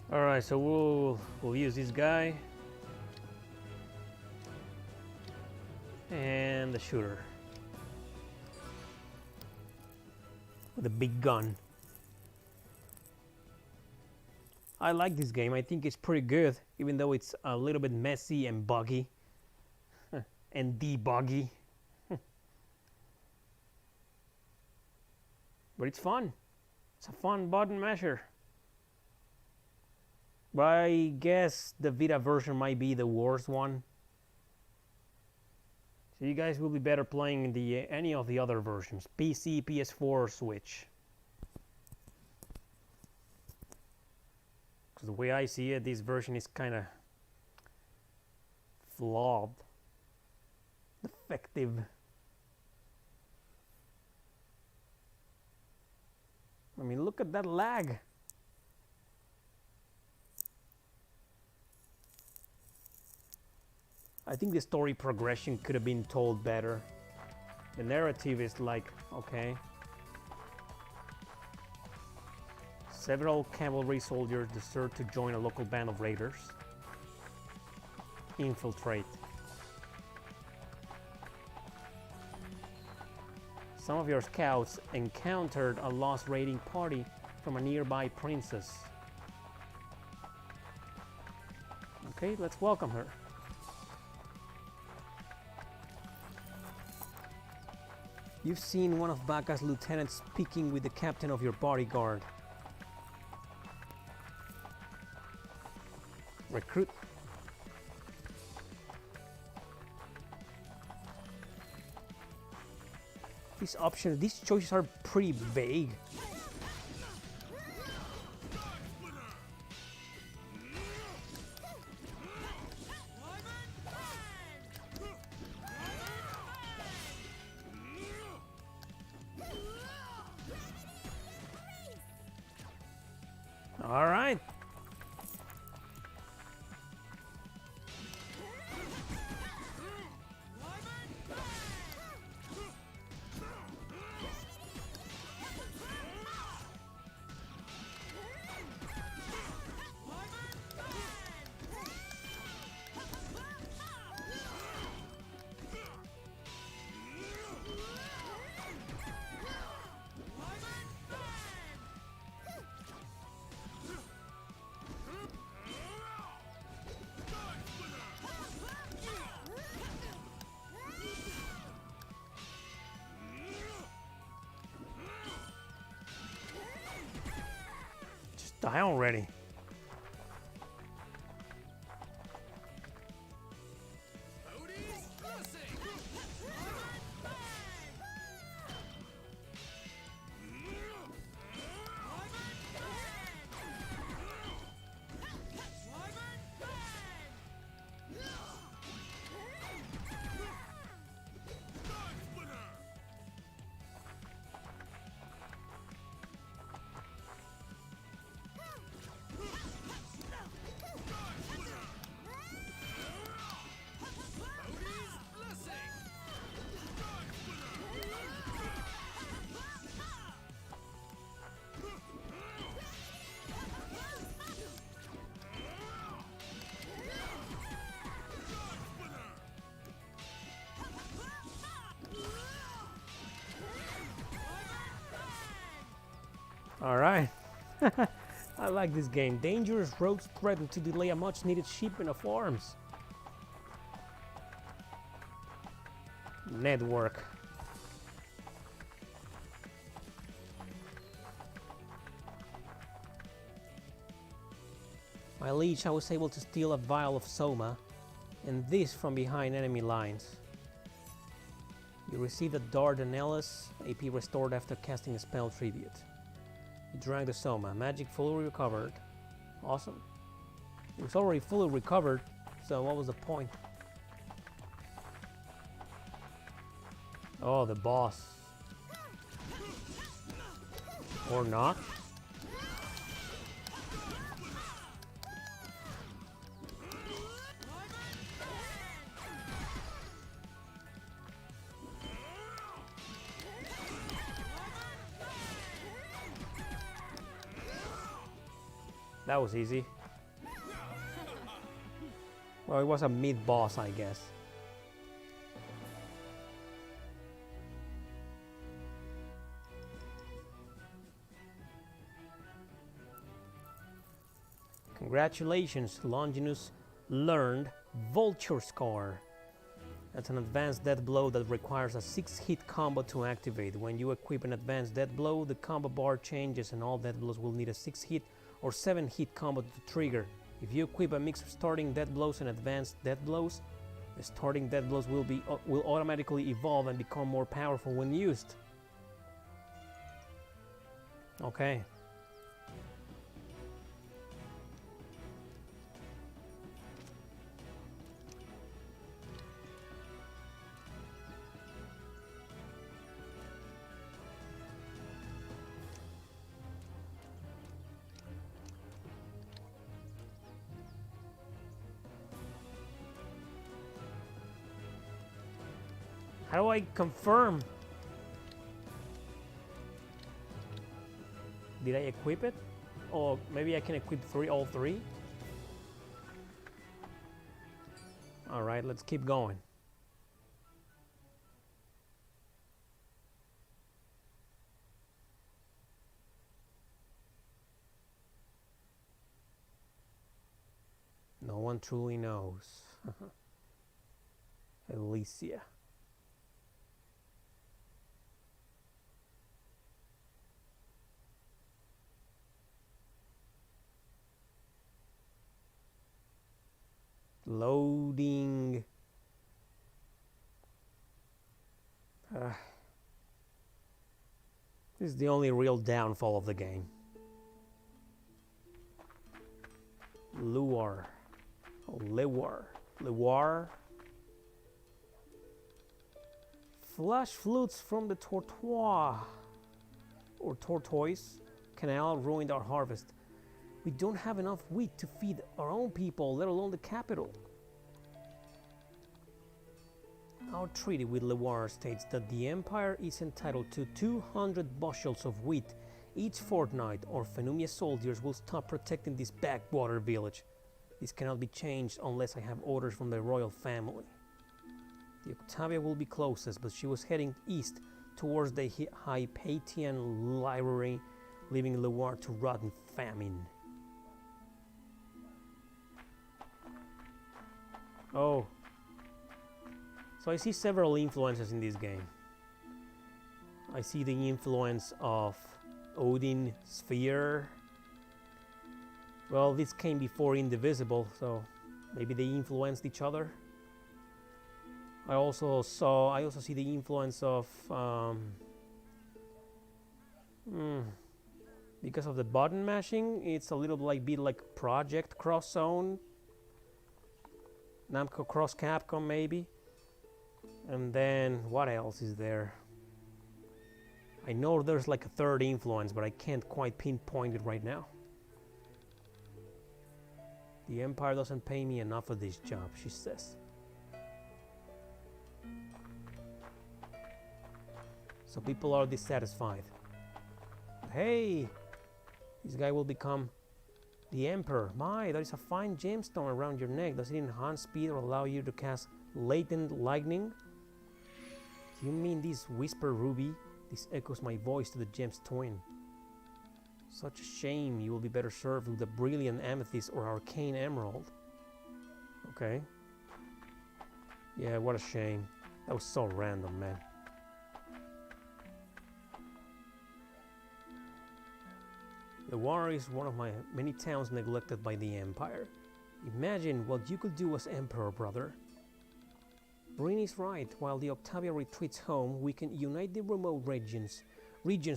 All right, so we'll use this guy and the shooter with a big gun. I like this game. I think it's pretty good, even though it's a little bit messy and buggy and debuggy. But it's fun. It's a fun button masher. But I guess the Vita version might be the worst one. So you guys will be better playing the any of the other versions, PC, PS4, or Switch. Because the way I see it, this version is kind of flawed, defective. I mean, look at that lag. I think the story progression could have been told better. The narrative is like, okay. Several cavalry soldiers desert to join a local band of raiders. Infiltrate. Some of your scouts encountered a lost raiding party from a nearby princess. Okay, let's welcome her. You've seen one of Baka's lieutenants speaking with the captain of your bodyguard. Recruit. These choices are pretty vague. All right. Die already. All right. I like this game. Dangerous roads threaten to delay a much-needed shipment of arms. Network. My liege, I was able to steal a vial of Soma, and this from behind enemy lines. You received a Dardanelles, AP restored after casting a spell tribute. You drank the Soma, magic fully recovered. Awesome. It was already fully recovered, so what was the point? Oh, the boss. Or not. That was easy. Well, it was a mid-boss, I guess. Congratulations, Longinus learned Vulture Scar. That's an advanced death blow that requires a 6-hit combo to activate. When you equip an advanced death blow, the combo bar changes and all death blows will need a 6-hit or 7-hit combo to trigger. If you equip a mix of starting death blows and advanced death blows, the starting death blows will automatically evolve and become more powerful when used. Okay. How do I confirm? Did I equip it? Or maybe I can equip all three? Alright, let's keep going. No one truly knows. Alicia. Loading. This is the only real downfall of the game. Lure. Oh, Lure. Flash flutes from the Tortoise or Tortoise Canal ruined our harvest. We don't have enough wheat to feed our own people, let alone the capital. Our treaty with Lewar states that the Empire is entitled to 200 bushels of wheat each fortnight, or Phenumia soldiers will stop protecting this backwater village. This cannot be changed unless I have orders from the royal family. The Octavia will be closest, but she was heading east towards the Hypatian library, leaving Lewar to rot in famine. Oh. So I see several influences in this game. I see the influence of Odin Sphere. Well, this came before Indivisible, so maybe they influenced each other. I also see the influence of because of the button mashing, it's a little bit like Project Cross Zone. Namco Cross Capcom maybe. And then what else is there? I know there's like a third influence, but I can't quite pinpoint it right now. The Empire doesn't pay me enough for this job, she says. So people are dissatisfied. Hey! This guy will become the Emperor. My, there is a fine gemstone around your neck. Does it enhance speed or allow you to cast latent lightning? You mean this whisper ruby? This echoes my voice to the gem's twin. Such a shame. You will be better served with a brilliant amethyst or arcane emerald. Okay. Yeah, what a shame. That was so random, man. Lewar is one of my many towns neglected by the Empire. Imagine what you could do as Emperor, brother. Bryn is right. While the Octavia retreats home, we can unite the remote regions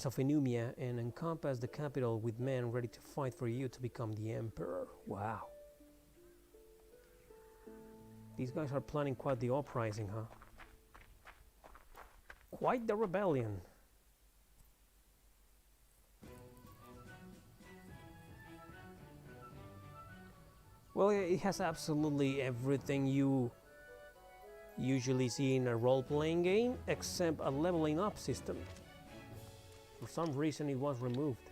of Phenumia and encompass the capital with men ready to fight for you to become the Emperor. Wow. These guys are planning quite the uprising, huh? Quite the rebellion. Well, it has absolutely everything you usually see in a role-playing game, except a leveling up system. For some reason it was removed.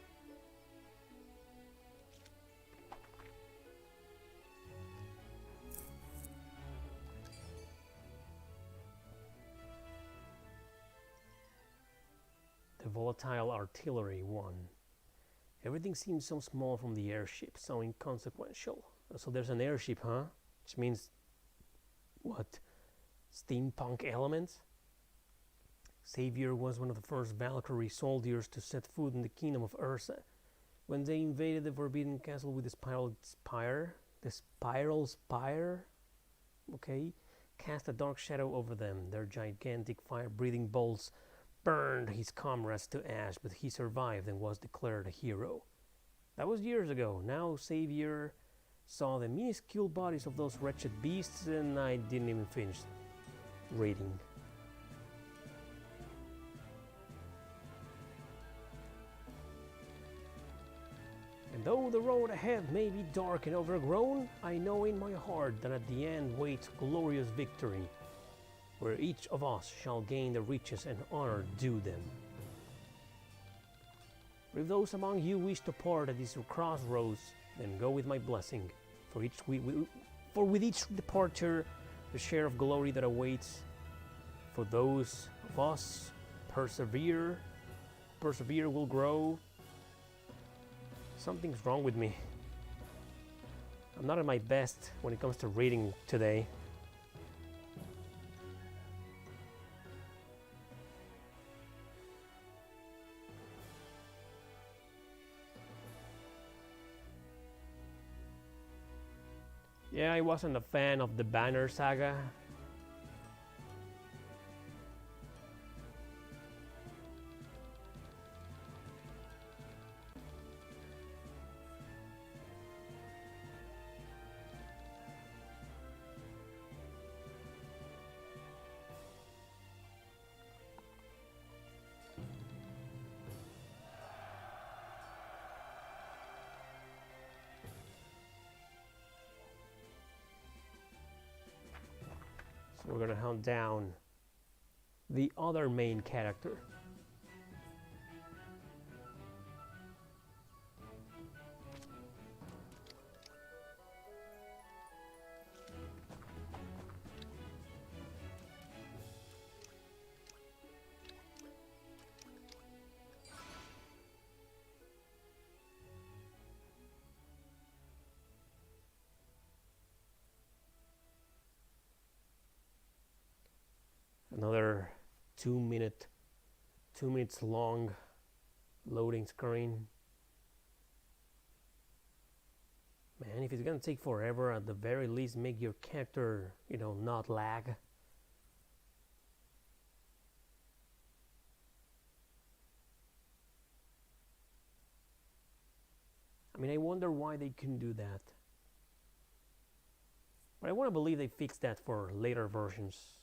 Volatile artillery 1. Everything seems so small from the airship, so inconsequential. So there's an airship, huh? Which means, what? Steampunk elements? Xavier was one of the first Valkyrie soldiers to set foot in the kingdom of Ursa. When they invaded the Forbidden Castle with the Spiral Spire, okay, cast a dark shadow over them. Their gigantic fire-breathing bolts burned his comrades to ash, but he survived and was declared a hero. That was years ago. Now Xavier saw the minuscule bodies of those wretched beasts, and I didn't even finish reading. And though the road ahead may be dark and overgrown, I know in my heart that at the end waits glorious victory, where each of us shall gain the riches and honor due them. If those among you wish to part at this crossroads, then go with my blessing, for with each departure, the share of glory that awaits. For those of us persevere will grow. Something's wrong with me. I'm not at my best when it comes to reading today. Yeah, I wasn't a fan of the Banner Saga. So we're gonna hunt down the other main character. Another 2 minutes long loading screen. Man, if it's gonna take forever, at the very least make your character, not lag. I mean, I wonder why they couldn't do that. But I want to believe they fixed that for later versions.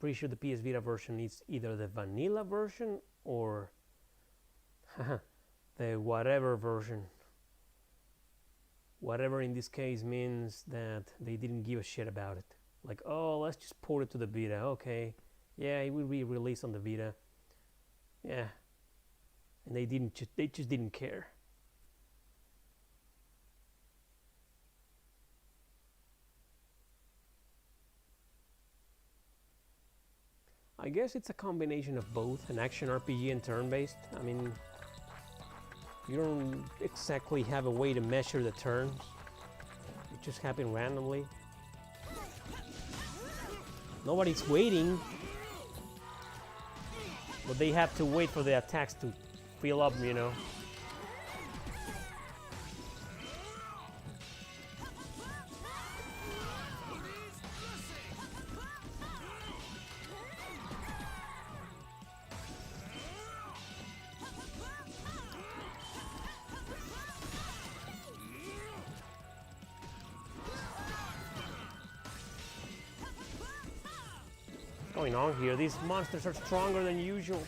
Pretty sure the PS Vita version is either the vanilla version or the whatever version. Whatever in this case means that they didn't give a shit about it. Like, oh, let's just port it to the Vita. Okay, yeah, it will be released on the Vita. Yeah, and they just didn't care. I guess it's a combination of both, an action RPG and turn-based. I mean, you don't exactly have a way to measure the turns. It just happens randomly. Nobody's waiting, but they have to wait for the attacks to fill up, What's going on here? These monsters are stronger than usual.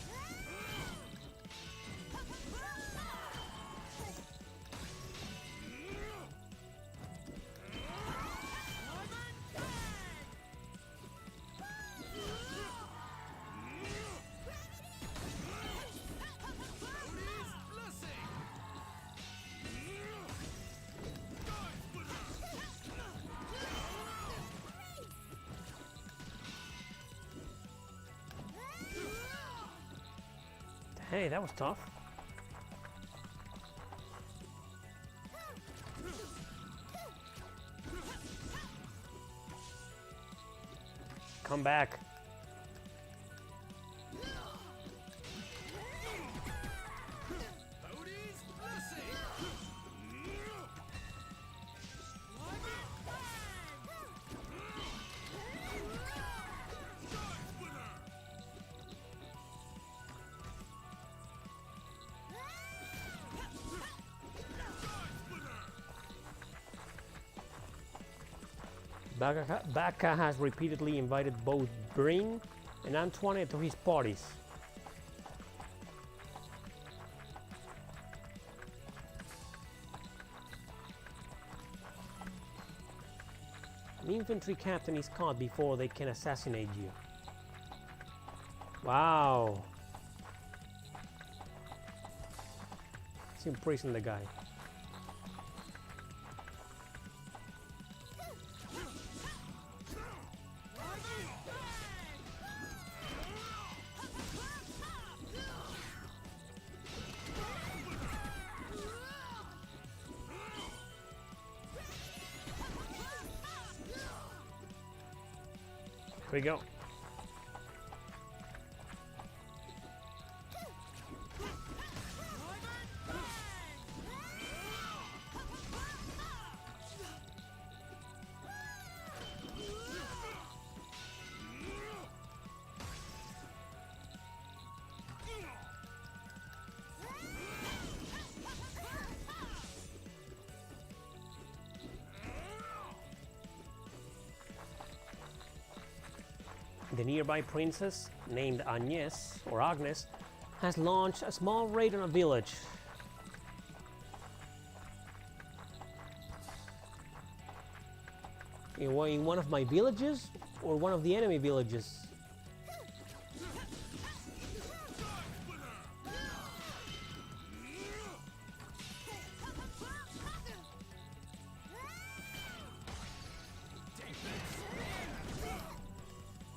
Hey, that was tough. Come back. Baka has repeatedly invited both Bryn and Antoinette to his parties. An infantry captain is caught before they can assassinate you. Wow. Let's imprison the guy. Here we go. The nearby princess, named Agnes, or Agnes, has launched a small raid on a village. In one of my villages, or one of the enemy villages?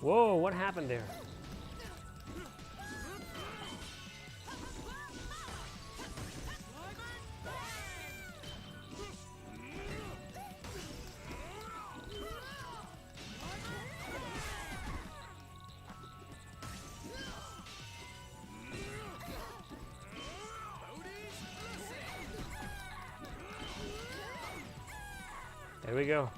Whoa, what happened there? There we go.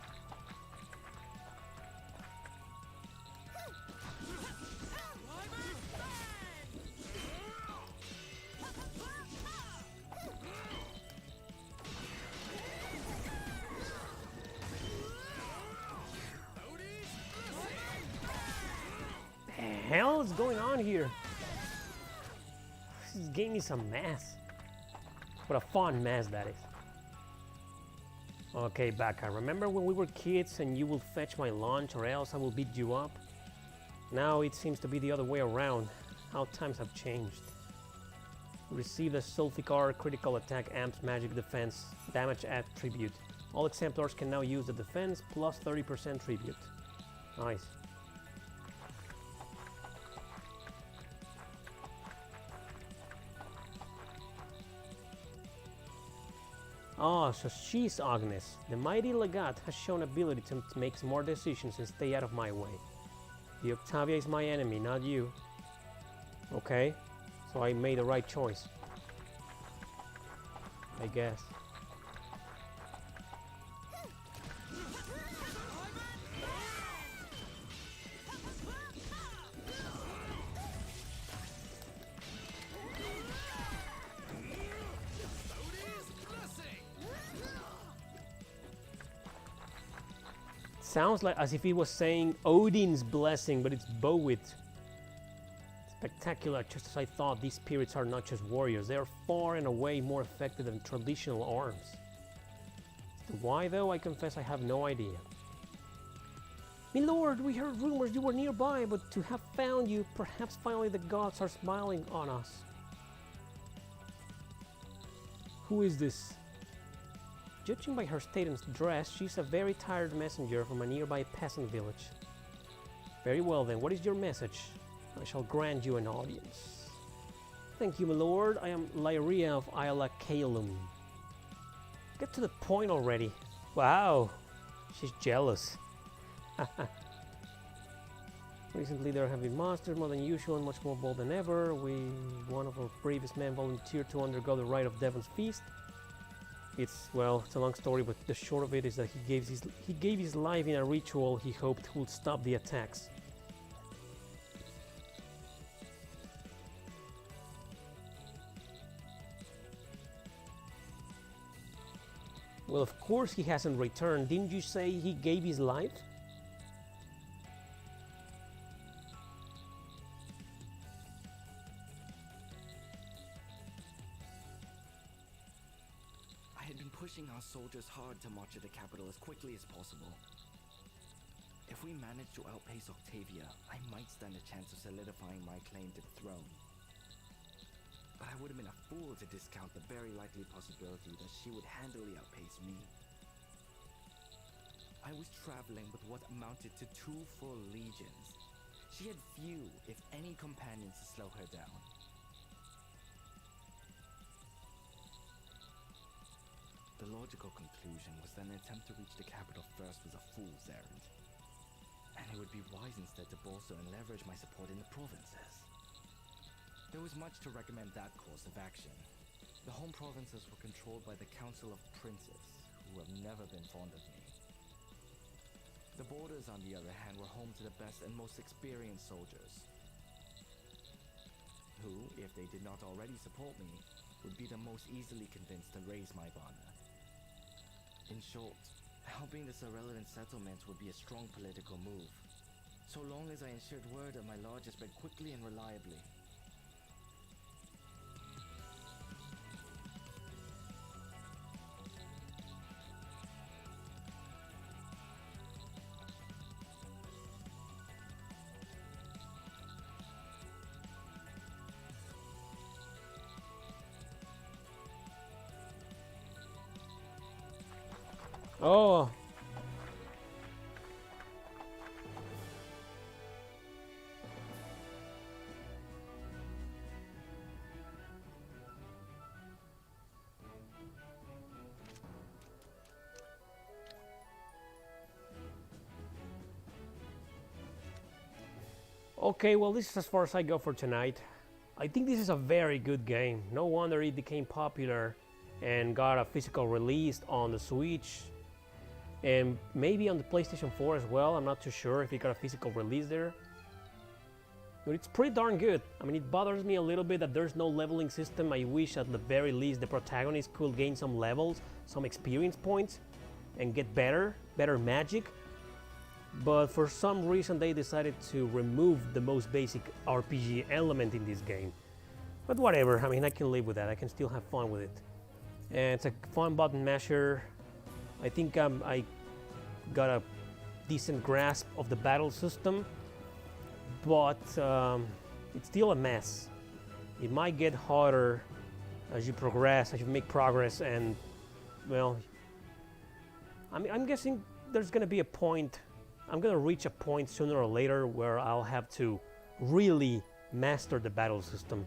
Hell is going on here? This game is a mess. What a fun mess that is. Okay, Baka, remember when we were kids and you will fetch my lunch or else I will beat you up? Now it seems to be the other way around. How times have changed. You received a Sulficar critical attack amps magic defense damage attribute. All exemplars can now use the defense plus 30% tribute. Nice. Oh, so she's Agnes. The mighty Legat has shown ability to make more decisions and stay out of my way. The Octavia is my enemy, not you. Okay, so I made the right choice. I guess. Sounds like as if he was saying Odin's blessing, but it's Bowit. Spectacular, just as I thought. These spirits are not just warriors, they are far and away more effective than traditional arms. Why though, I confess I have no idea. My lord, we heard rumors you were nearby, but to have found you, perhaps finally the gods are smiling on us. Who is this? Judging by her state and dress, she's a very tired messenger from a nearby peasant village. Very well then, what is your message? I shall grant you an audience. Thank you, my lord. I am Lyria of Isla Calum. Get to the point already. Wow, she's jealous. Recently there have been monsters more than usual and much more bold than ever. One of our bravest men volunteered to undergo the rite of Devon's feast. It's a long story, but the short of it is that he gave his life in a ritual he hoped would stop the attacks. Well, of course he hasn't returned. Didn't you say he gave his life? I had been pushing our soldiers hard to march to the capital as quickly as possible. If we managed to outpace Octavia, I might stand a chance of solidifying my claim to the throne. But I would have been a fool to discount the very likely possibility that she would handily outpace me. I was traveling with what amounted to 2 full legions. She had few, if any, companions to slow her down. The logical conclusion was that an attempt to reach the capital first was a fool's errand, and it would be wise instead to bolster and leverage my support in the provinces. There was much to recommend that course of action. The home provinces were controlled by the Council of Princes, who have never been fond of me. The borders, on the other hand, were home to the best and most experienced soldiers, who, if they did not already support me, would be the most easily convinced to raise my banner. In short, helping this irrelevant settlement would be a strong political move, so long as I ensured word of my lodge spread quickly and reliably. Oh. Okay, well, this is as far as I go for tonight. I think this is a very good game. No wonder it became popular and got a physical release on the Switch and maybe on the PlayStation 4 as well. I'm not too sure if it got a physical release there. But it's pretty darn good. I mean, it bothers me a little bit that there's no leveling system. I wish at the very least the protagonist could gain some levels, some experience points, and get better magic. But for some reason they decided to remove the most basic RPG element in this game. But whatever, I mean, I can live with that. I can still have fun with it. And it's a fun button masher. I think I got a decent grasp of the battle system, but it's still a mess. It might get harder as you progress, as you make progress, and well, I'm guessing there's gonna be a point, I'm gonna reach a point sooner or later where I'll have to really master the battle system.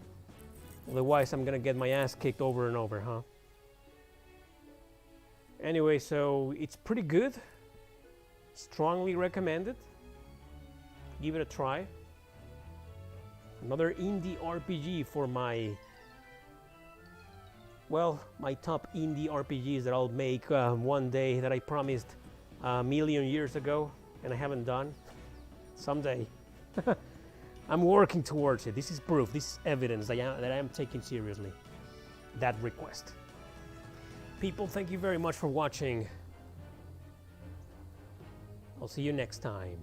Otherwise, I'm gonna get my ass kicked over and over, huh? Anyway, so it's pretty good. Strongly recommended. Give it a try. Another indie RPG for my top indie RPGs that I'll make one day, that I promised a million years ago and I haven't done. Someday. I'm working towards it. This is proof, this is evidence that I am taking seriously that request. People, thank you very much for watching. I'll see you next time.